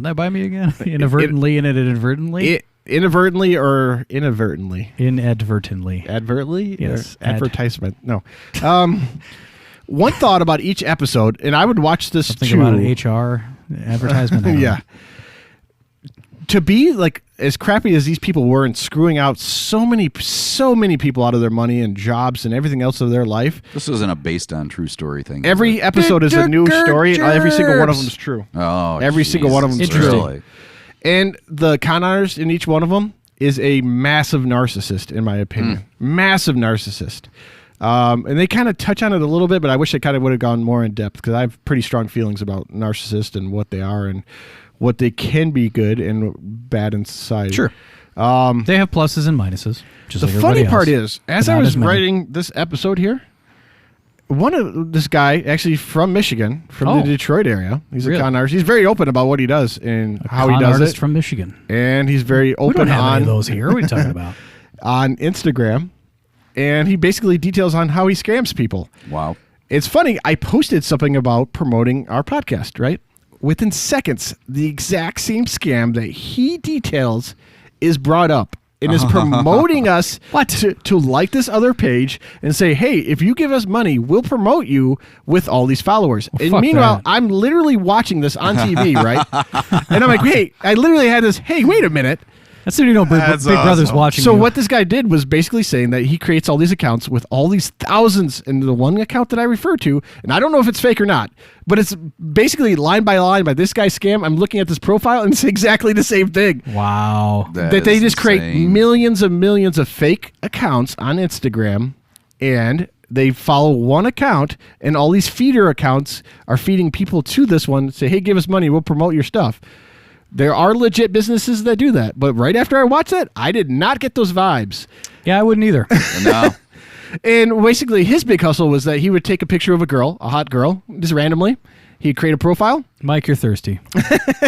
that by me again. Inadvertently and inadvertently. Inadvertently or inadvertently? Inadvertently. Advertently? Yes. Advertisement. No. One thought about each episode, and I would watch this Think too. about an HR advertisement. I don't know. Yeah. To be as crappy as these people were and screwing out so many people out of their money and jobs and everything else of their life. This isn't a based on true story thing. Every episode is a new story, and every single one of them is true. Oh, every single one of them is true. Really? And the con artist in each one of them is a massive narcissist, in my opinion. Massive narcissist. And they kind of touch on it a little bit, but I wish they kind of would have gone more in depth because I have pretty strong feelings about narcissists and what they are and what they can be good and bad in society. Sure. They have pluses and minuses. Just The like funny everybody part else. is, as But I not was as many. writing this episode here, this guy actually from Michigan, from Oh. the Detroit area, he's Really? a con artist. He's very open about what he does and how he Con does artist it. from Michigan. And he's very We open don't have any on of those here. What are you talking about? on Instagram, and he basically details on how he scams people. Wow. It's funny. I posted something about promoting our podcast, right? Within seconds, the exact same scam that he details is brought up and is promoting us to like this other page and say, hey, if you give us money, we'll promote you with all these followers. And fuck meanwhile, that. I'm literally watching this on TV, right? And I'm like, hey, I literally had this, hey, wait a minute. That's when you know Big Brother's watching So you. what this guy did was basically saying that he creates all these accounts with all these thousands in the one account that I refer to, and I don't know if it's fake or not, but it's basically line by line by this guy's scam. I'm looking at this profile, and it's exactly the same thing. Wow. That they is just create insane. millions of fake accounts on Instagram, and they follow one account, and all these feeder accounts are feeding people to this one, say, hey, give us money, we'll promote your stuff. There are legit businesses that do that, but right after I watched that, I did not get those vibes. Yeah, I wouldn't either. No. And basically, his big hustle was that he would take a picture of a girl, a hot girl, just randomly. He'd create a profile. Mike, you're thirsty.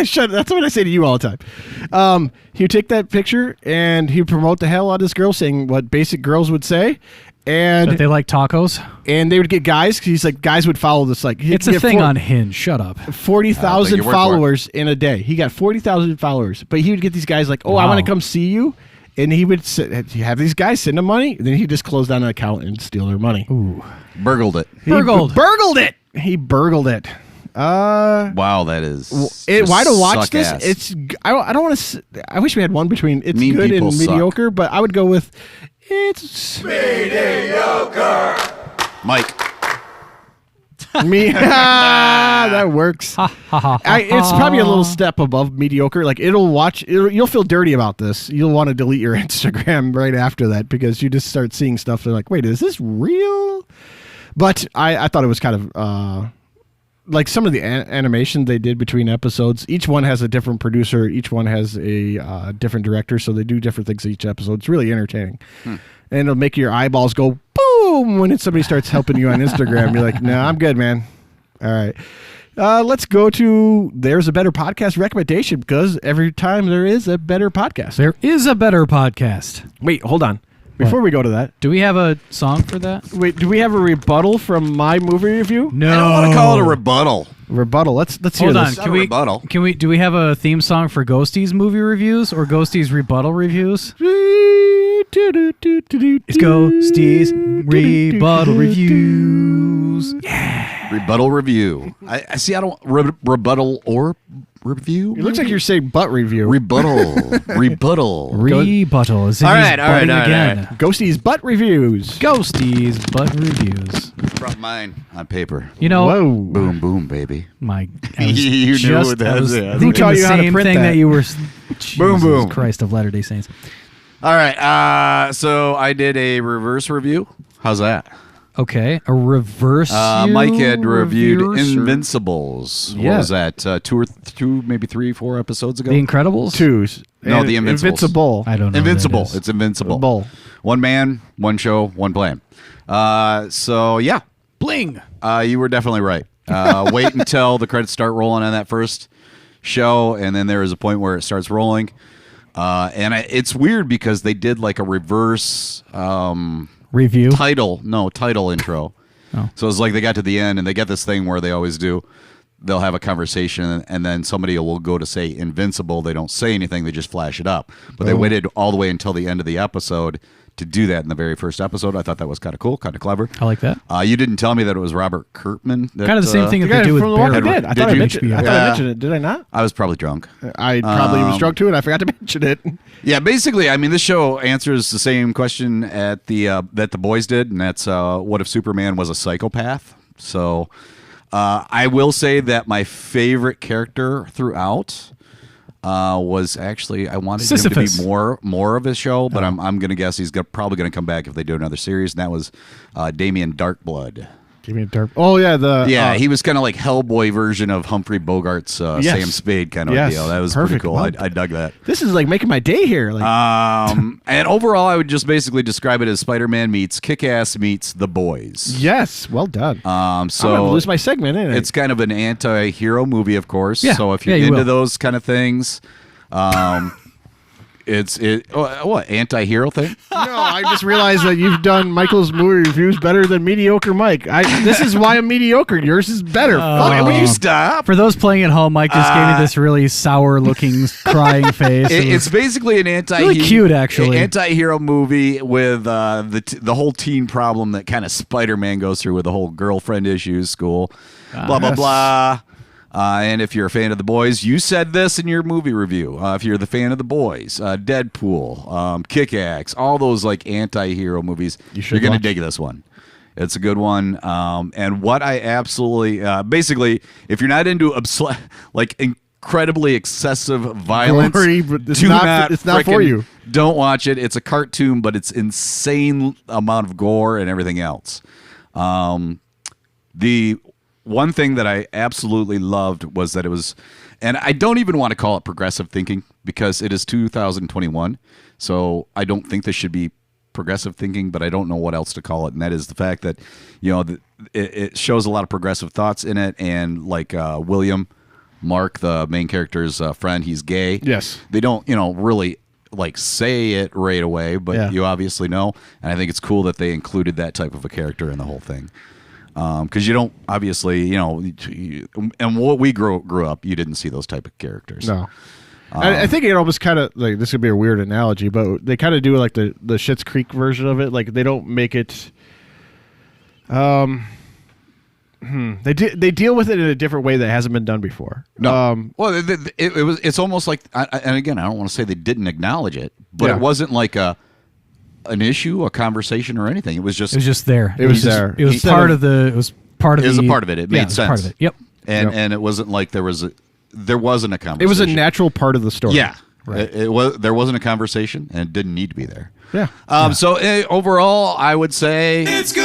Shut. That's what I say to you all the time. He would take that picture and he'd promote the hell out of this girl, saying what basic girls would say. And That they like tacos. they would get guys. 'Cause he's like, guys would follow this. Like, he'd It's a get thing on Hinge. Shut up. 40,000 your word for it. followers in a day. He got 40,000 followers, but he would get these guys like, oh, I Wow. want to come see you. And he would have these guys send him money. And then he'd just close down an account and steal their money. Ooh. Burgled it. Burgled. Burgled it. He burgled it. Wow, that is. Why to just watch suck this? ass. It's I don't want to. I wish we had one between it's Mean good people and suck. mediocre, but I would go with it's Mike. me. That works. It's probably a little step above mediocre. Like you'll feel dirty about this. You'll want to delete your Instagram right after that because you just start seeing stuff. They're like, wait, is this real? But I thought it was kind of like some of the animation they did between episodes. Each one has a different producer. Each one has a different director, so they do different things each episode. It's really entertaining, and it'll make your eyeballs go boom when somebody starts helping you on Instagram. You're like, no, I'm good, man. All right. Let's go to There's a Better Podcast recommendation because every time there is a better podcast. There is a better podcast. Wait, hold on. Before we go to that, Do we have a song for that? wait, do we have a rebuttal from my movie review? No. I don't want to call it a rebuttal. Rebuttal. Let's hear Hold on. this. Not a rebuttal. Do we have a theme song for Ghosty's movie reviews or Ghosty's rebuttal reviews? It's Ghosty's rebuttal reviews. Rebuttal review. I see. I don't rebuttal or review. It looks like you're saying butt review. Rebuttal. Rebuttal. Rebuttal. As if All he's right, all right, butting all right, again. all right. Ghosty's butt reviews. Ghosty's butt reviews. Brought mine on paper. You know, Whoa. Boom, boom, baby. my I was You knew just, that I was was it. thinking Who taught the you how to same print thing that? you were. Boom, Jesus boom. Christ of Latter-day Saints. All right. So I did a reverse review. How's that? Okay, a reverse. Mike had reviewed reviewers or- Invincibles. Yeah. What was that? Two, maybe 3, 4 episodes ago? The Incredibles. Twos. No, And The Invincibles. Invincible. I don't know. Invincible. What that is. It's Invincible. Bull. One man, one show, one plan. So yeah, Bling. you were definitely right. Wait until the credits start rolling on that first show, and then there is a point where it starts rolling. It's weird because they did like a reverse Review. title intro. Oh. So it's like they got to the end and they get this thing where they always do. They'll have a conversation and then somebody will go to say Invincible. They don't say anything. They just flash it up. But they waited all the way until the end of the episode to do that in the very first episode. I thought that was kind of cool, kind of clever. I like that. You didn't tell me that it was Robert Kurtman. That, Kind of the same thing The that guy they do with from The Walking Barry. Dead. I Did thought I you? mentioned I Yeah. mentioned it. Did I not? I was probably drunk. I probably was drunk too, and I forgot to mention it. Yeah, basically, I mean, this show answers the same question at that the boys did, and that's what if Superman was a psychopath? So I will say that my favorite character throughout was actually, I wanted him Sisyphus. to be more of his show, but I'm going to guess he's probably going to come back if they do another series, and that was Damien Darkblood. Give me a dark. Oh yeah, He was kind of like Hellboy version of Humphrey Bogart's Yes. Sam Spade kind of Yes. deal. That was Perfect. pretty cool. Well, I dug that. This is like making my day here. Like, And overall, I would just basically describe it as Spider-Man meets Kick-Ass meets The Boys. yes, well done. So I'm gonna lose my segment. Ain't I? it's kind of an anti-hero movie, of course. Yeah. So if you're Yeah, you into will. those kind of things, what anti-hero thing? No, I just realized that you've done Michael's movie reviews better than mediocre Mike. This is why I'm mediocre. Yours is better. Okay, will you stop? For those playing at home, Mike just gave me this really sour-looking, crying face. It's basically an really cute, actually. anti-hero movie with the whole teen problem that kind of Spider-Man goes through with the whole girlfriend issues, school, blah blah Yes. blah. And if you're a fan of The Boys, you said this in your movie review. If you're the fan of The Boys, Deadpool, Kick-Ass, all those like anti-hero movies, you're going to watch. dig this one. It's a good one. And what I absolutely, basically, if you're not into like incredibly excessive violence, Gory, but it's do not- it's not for frickin- you. Don't watch it. It's a cartoon, but it's insane amount of gore and everything else. The one thing that I absolutely loved was that it was, and I don't even want to call it progressive thinking because it is 2021. So I don't think this should be progressive thinking, but I don't know what else to call it. And that is the fact that, it shows a lot of progressive thoughts in it. And like William, Mark, the main character's friend, he's gay. Yes. They don't, really like say it right away, but Yeah. you obviously know. And I think it's cool that they included that type of a character in the whole thing. Because you don't obviously, and what we grew up, you didn't see those type of characters. No. I think it almost kind of like, this would be a weird analogy, but they kind of do like the Schitt's Creek version of it. Like they don't make it. They deal with it in a different way that hasn't been done before. No. Well, it's almost like, and again, I don't want to say they didn't acknowledge it, but Yeah. it wasn't like an issue, a conversation, or anything. It was just there. It was there. It was Instead part of- of the. It was part of It was the. a part of it. It yeah, made was sense. Part of it. Yep. and it wasn't like there wasn't a conversation. It was a natural part of the story. Yeah. Right. There wasn't a conversation, and it didn't need to be there. Yeah. So overall, I would say it's good.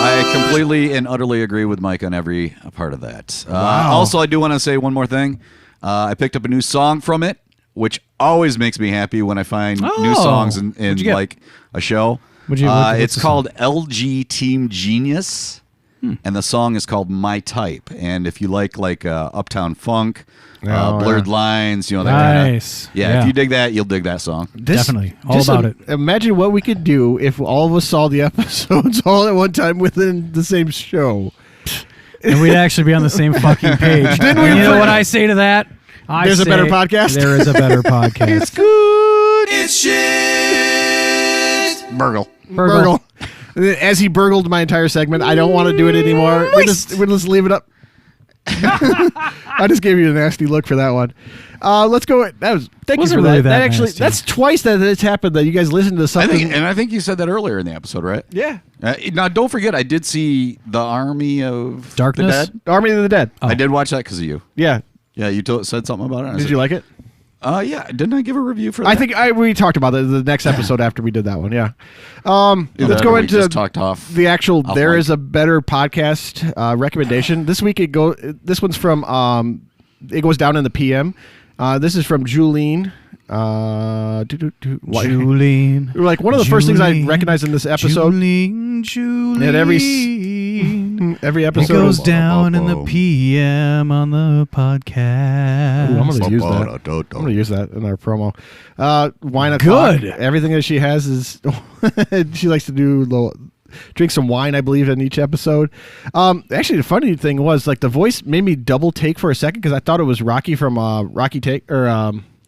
I completely and utterly agree with Mike on every part of that. Also, I do want to say one more thing. I picked up a new song from it, which always makes me happy when I find new songs in What'd you get? like a show. What's It's the called LG Team Genius, and the song is called My Type. And if you like Uptown Funk, Blurred Lines, that Nice. kind of, Yeah. if you dig that, you'll dig that song. Definitely. All about it. Imagine what we could do if all of us saw the episodes all at one time within the same show. And we'd actually be on the same fucking page. Didn't we? You know what I say to that? There's a better podcast? There is a better podcast. Good. It's shit. Burgle. Burgle. As he burgled my entire segment, I don't want to do it anymore. We'll just leave it up. I just gave you a nasty look for that one. Let's go. Thank you Wasn't for really that. that Actually, nasty. that's twice that it's happened that you guys listened to I something. think you said that earlier in the episode, right? Yeah. Now, don't forget, I did see The Army of Darkness? the Dead. Army of the Dead. I did watch that because of you. Yeah. Yeah, you said something about it. and I Did said, you like it? Yeah. Didn't I give a review for that? I think we talked about it the next episode after we did that one. Yeah. Either Let's that go or we into just talked off. the actual off There mic. Is a Better podcast recommendation. This week this one's from It Goes Down in the PM. This is from Julene. Julene. Like one of the first things I recognized in this episode. Julene. At every episode. It goes down in the PM on the podcast. Ooh, I'm gonna use that. I'm gonna use that in our promo. Wine o'clock. Good. Everything that she has is she likes to drink some wine, I believe, in each episode. Actually, the funny thing was like the voice made me double take for a second because I thought it was Rocky from Rocky Take or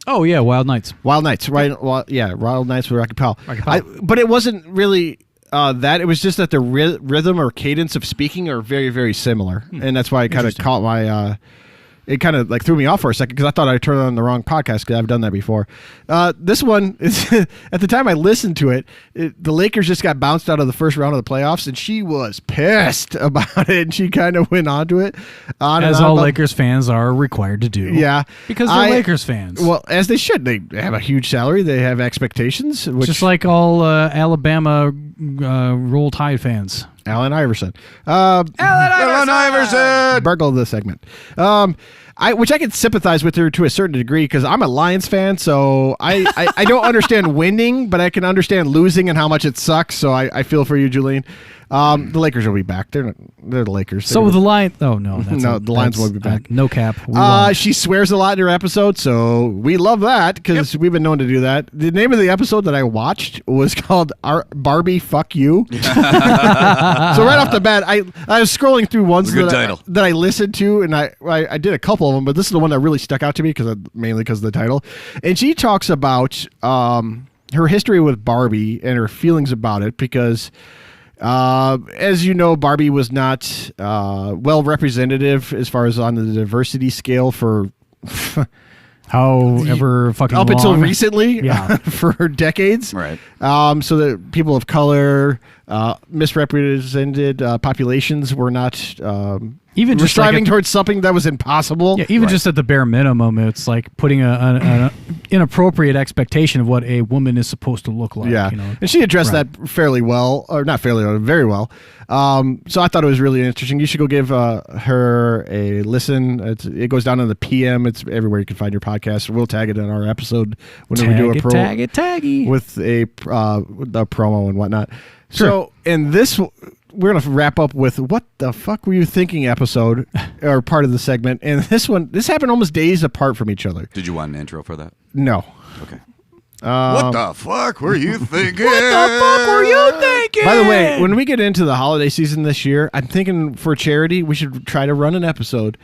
Oh yeah, Wild Nights. Wild Nights, right? Well, yeah, Wild Nights with Rocky Powell. Rocky Powell. But it wasn't really that. It was just that the rhythm or cadence of speaking are very, very similar, and that's why I kind of caught my it kind of like threw me off for a second because I thought I turned on the wrong podcast because I've done that before. This one, is at the time I listened to it, the Lakers just got bounced out of the first round of the playoffs, and she was pissed about it, and she kind of went on to it. As all Lakers fans are required to do. Yeah. Because they're Lakers fans. Well, as they should. They have a huge salary. They have expectations. Which, just like all Alabama Roll Tide fans. Allen Iverson. Allen Iverson! Burgle the segment. Which I can sympathize with her to a certain degree because I'm a Lions fan, so I don't understand winning, but I can understand losing and how much it sucks, so I feel for you, Julene. The Lakers will be back. They're the Lakers. So the Lions... Oh, no. The Lions will be back. No cap. She swears a lot in her episode, so we love that because we've been known to do that. The name of the episode that I watched was called Barbie Fuck You. So right off the bat, I was scrolling through ones that I listened to, and I did a couple of them, but this is the one that really stuck out to me mainly because of the title. And she talks about her history with Barbie and her feelings about it because... as you know, Barbie was not well representative as far as on the diversity scale for however fucking up long. until recently, yeah, for decades, right? So that people of color, misrepresented populations were not even just striving towards something that was impossible. Yeah, even just at the bare minimum, it's like putting an inappropriate expectation of what a woman is supposed to look like. Yeah, you know? And she addressed that fairly well, or not fairly well, very well. So I thought it was really interesting. You should go give her a listen. It goes down in the PM. It's everywhere you can find your podcast. We'll tag it in our episode when we do a taggy with the promo and whatnot. Sure. So in this, we're going to wrap up with what the fuck were you thinking episode or part of the segment. And this happened almost days apart from each other. Did you want an intro for that? No. Okay. What the fuck were you thinking? What the fuck were you thinking? By the way, when we get into the holiday season this year, I'm thinking for charity, we should try to run an episode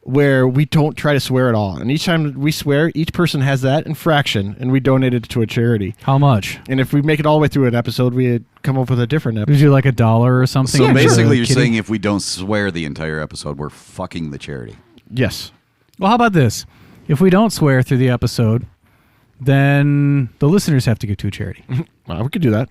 where we don't try to swear at all. And each time we swear, each person has that infraction, and we donate it to a charity. How much? And if we make it all the way through an episode, we come up with a different episode. Would you like $1 or something? So basically, you're saying if we don't swear the entire episode, we're fucking the charity. Yes. Well, how about this? If we don't swear through the episode, then the listeners have to give to a charity. Well, we could do that.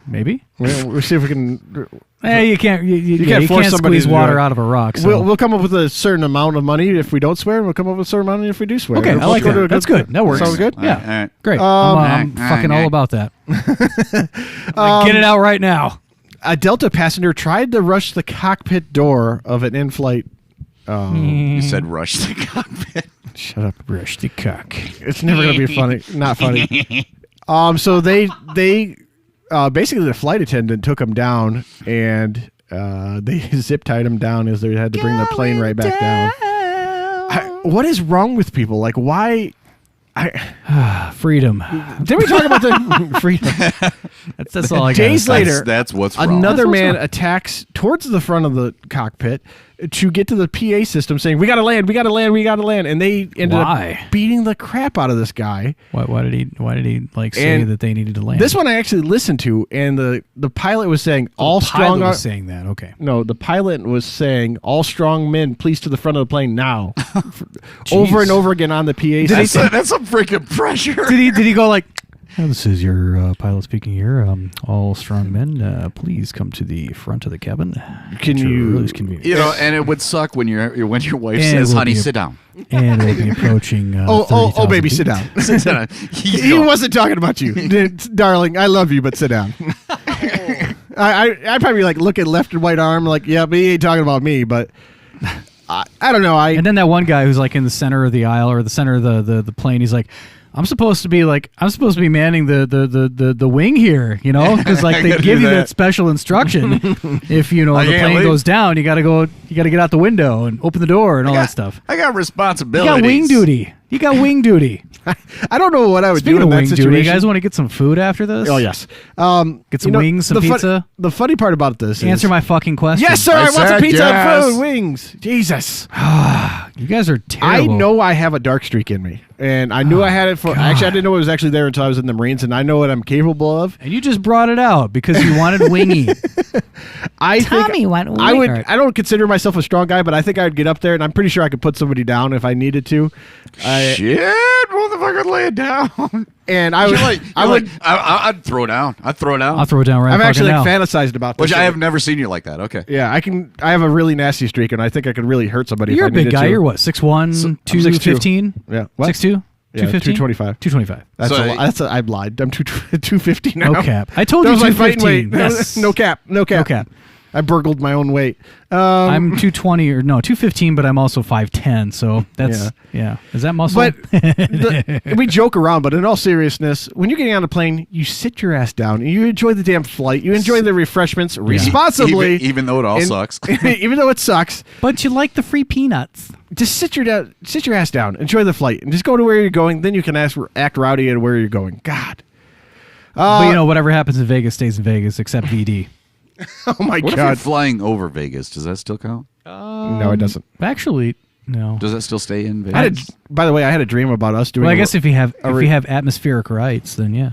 Maybe. We'll see if we can. You can't. You can't force can't somebody squeeze to do water it. out of a rock. So. We'll come up with a certain amount of money if we don't swear, and we'll come up with a certain amount of money if we do swear. Okay, I like that. That's good. That works. Sounds good? Yeah. All right. Great. I'm fucking all about that. Get it out right now. A Delta passenger tried to rush the cockpit door of an in-flight. You said rush the cockpit. Shut up. Rush the cock. It's never going to be funny. Not funny. So they basically the flight attendant took him down, and they zip tied him down as they had to bring the plane right back down. What is wrong with people? Like, why? Freedom. Did we talk about the freedom? That's all I got. Days later, that's what's wrong. another man attacks towards the front of the cockpit to get to the PA system saying, we got to land, we got to land, we got to land. And they ended up beating the crap out of this guy. Why did he like say that they needed to land? This one I actually listened to, and the pilot was saying, pilot was saying that, okay. No, the pilot was saying, all strong men, please to the front of the plane now. Over and over again on the PA system. That's some freaking pressure. Did he go like, this is your pilot speaking here. All strong men, please come to the front of the cabin. Can you? Really convenient. You know, and it would suck when your wife says, "Honey, sit down." And we'll be approaching. Oh, baby, sit down. Sit down. He wasn't talking about you, darling. I love you, but sit down. I probably like look at left and right arm, like, yeah, but he ain't talking about me. But I don't know. And then that one guy who's like in the center of the aisle or the center of the plane, he's like, I'm supposed to be manning the wing here, you know, because like they give you that special instruction. If the plane goes down, you got to get out the window and open the door and all that stuff. I got responsibilities. You got wing duty. I don't know what I would do in that wing situation. duty, you guys want to get some food after this? Oh yes. Get some wings, some pizza. The funny part about this is answer my fucking question. yes, sir. I want some pizza yes. and food, wings. Jesus. You guys are terrible. I know I have a dark streak in me, and I knew I had it for. Actually, I didn't know it was actually there until I was in the Marines, and I know what I'm capable of. And you just brought it out because you wanted wingy. I Tommy think went I would. weird. I don't consider myself a strong guy, but I think I would get up there, and I'm pretty sure I could put somebody down if I needed to. Shit, motherfucker, lay it down. And I would. I'd throw down. I'd throw down. I'll throw it down right I've fucking actually now. fantasized about this. Which I have never seen you like that. Okay. Yeah, I can. I have a really nasty streak, and I think I could really hurt somebody. You're if a I big needed guy. to. You're what, 6'1", 215? Yeah. What? 6'2"? Yeah, 215? 225. 225. That's So, a, that's a, I lied. I'm 250 now. No cap. I told That you was my fighting weight. 215. Yes. No cap. No cap. No cap. I burgled my own weight. I'm 220 or no 215, but I'm also 5'10", so that's yeah. Is that muscle? But we joke around, but in all seriousness, when you're getting on a plane, you sit your ass down and you enjoy the damn flight. You enjoy the refreshments responsibly, Even though it all sucks. even though it sucks. But you like the free peanuts. Just sit your ass down, enjoy the flight, and just go to where you're going. Then you can act rowdy at where you're going. God. But whatever happens in Vegas stays in Vegas, except VD. Oh my What if you're God. flying over Vegas? Does that still count? No, it doesn't. Actually, no. Does that still stay in Vegas? By the way, I had a dream about us doing. Well, I guess if you have atmospheric rights, then yeah,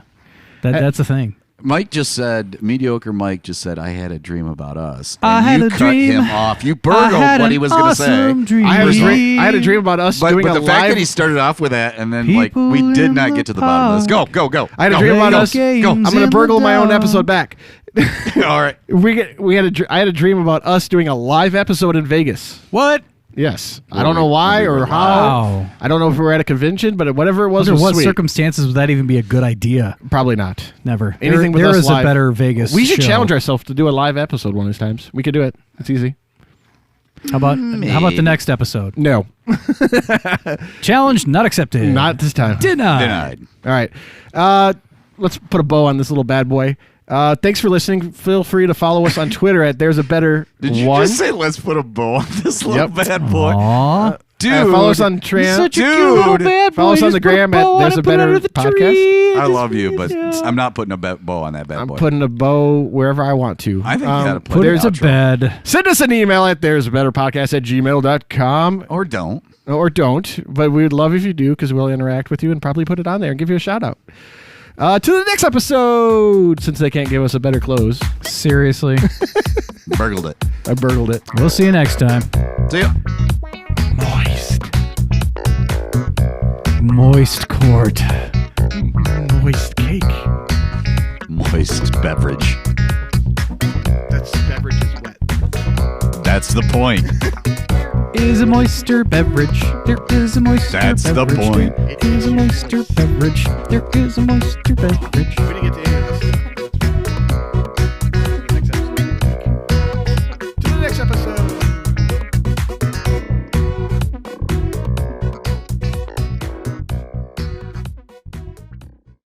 that's a thing. Mike just said, mediocre Mike just said, I had a dream about us. I And had you a cut dream. him off. You I burgled had what an he was going to say. awesome dream. I had a dream about us But doing the a fact live. that he started off with that and then People we did in not the get to the bottom of this. Go. I had a Go. dream about Go. us. Games I'm going to in burgle the my own dark. episode back. All right. I had a dream about us doing a live episode in Vegas. What? Yes, I don't know why or how. Wow. I don't know if we were at a convention, but whatever it was, Under was what sweet. circumstances would that even be a good idea? Probably not. Never. Anything with there us is live. a better Vegas. We should show. challenge ourselves to do a live episode one of these times. We could do it. It's easy. How about the next episode? No, Challenge not accepted. not this time. Denied. All right. Let's put a bow on this little bad boy. Thanks for listening. Feel free to follow us on Twitter at There's a Better Did you One. just say let's put a bow on this little Yep. bad boy? Aw. Dude. Follow us on Tram. Such a cute little bad boy. Follow us on Just the put a gram at bow on There's it, a put it Better under the Podcast. tree. I love you, but I'm not putting a bow on that bad I'm boy. putting a bow wherever I want to. I think you gotta put There's an a outro. bed. Send us an email at there's a better podcast at gmail.com Or don't. or don't, but we would love if you do because we'll interact with you and probably put it on there and give you a shout out. To the next episode, since they can't give us a better close. Seriously. Burgled it. I burgled it. We'll see you next time. See ya. Moist. Moist court. Moist cake. Moist beverage. That's beverage is wet. That's the point. Is a moisture beverage. There is a moisture That's the beverage. point. There is a moisture beverage. There is a moisture beverage. We didn't get to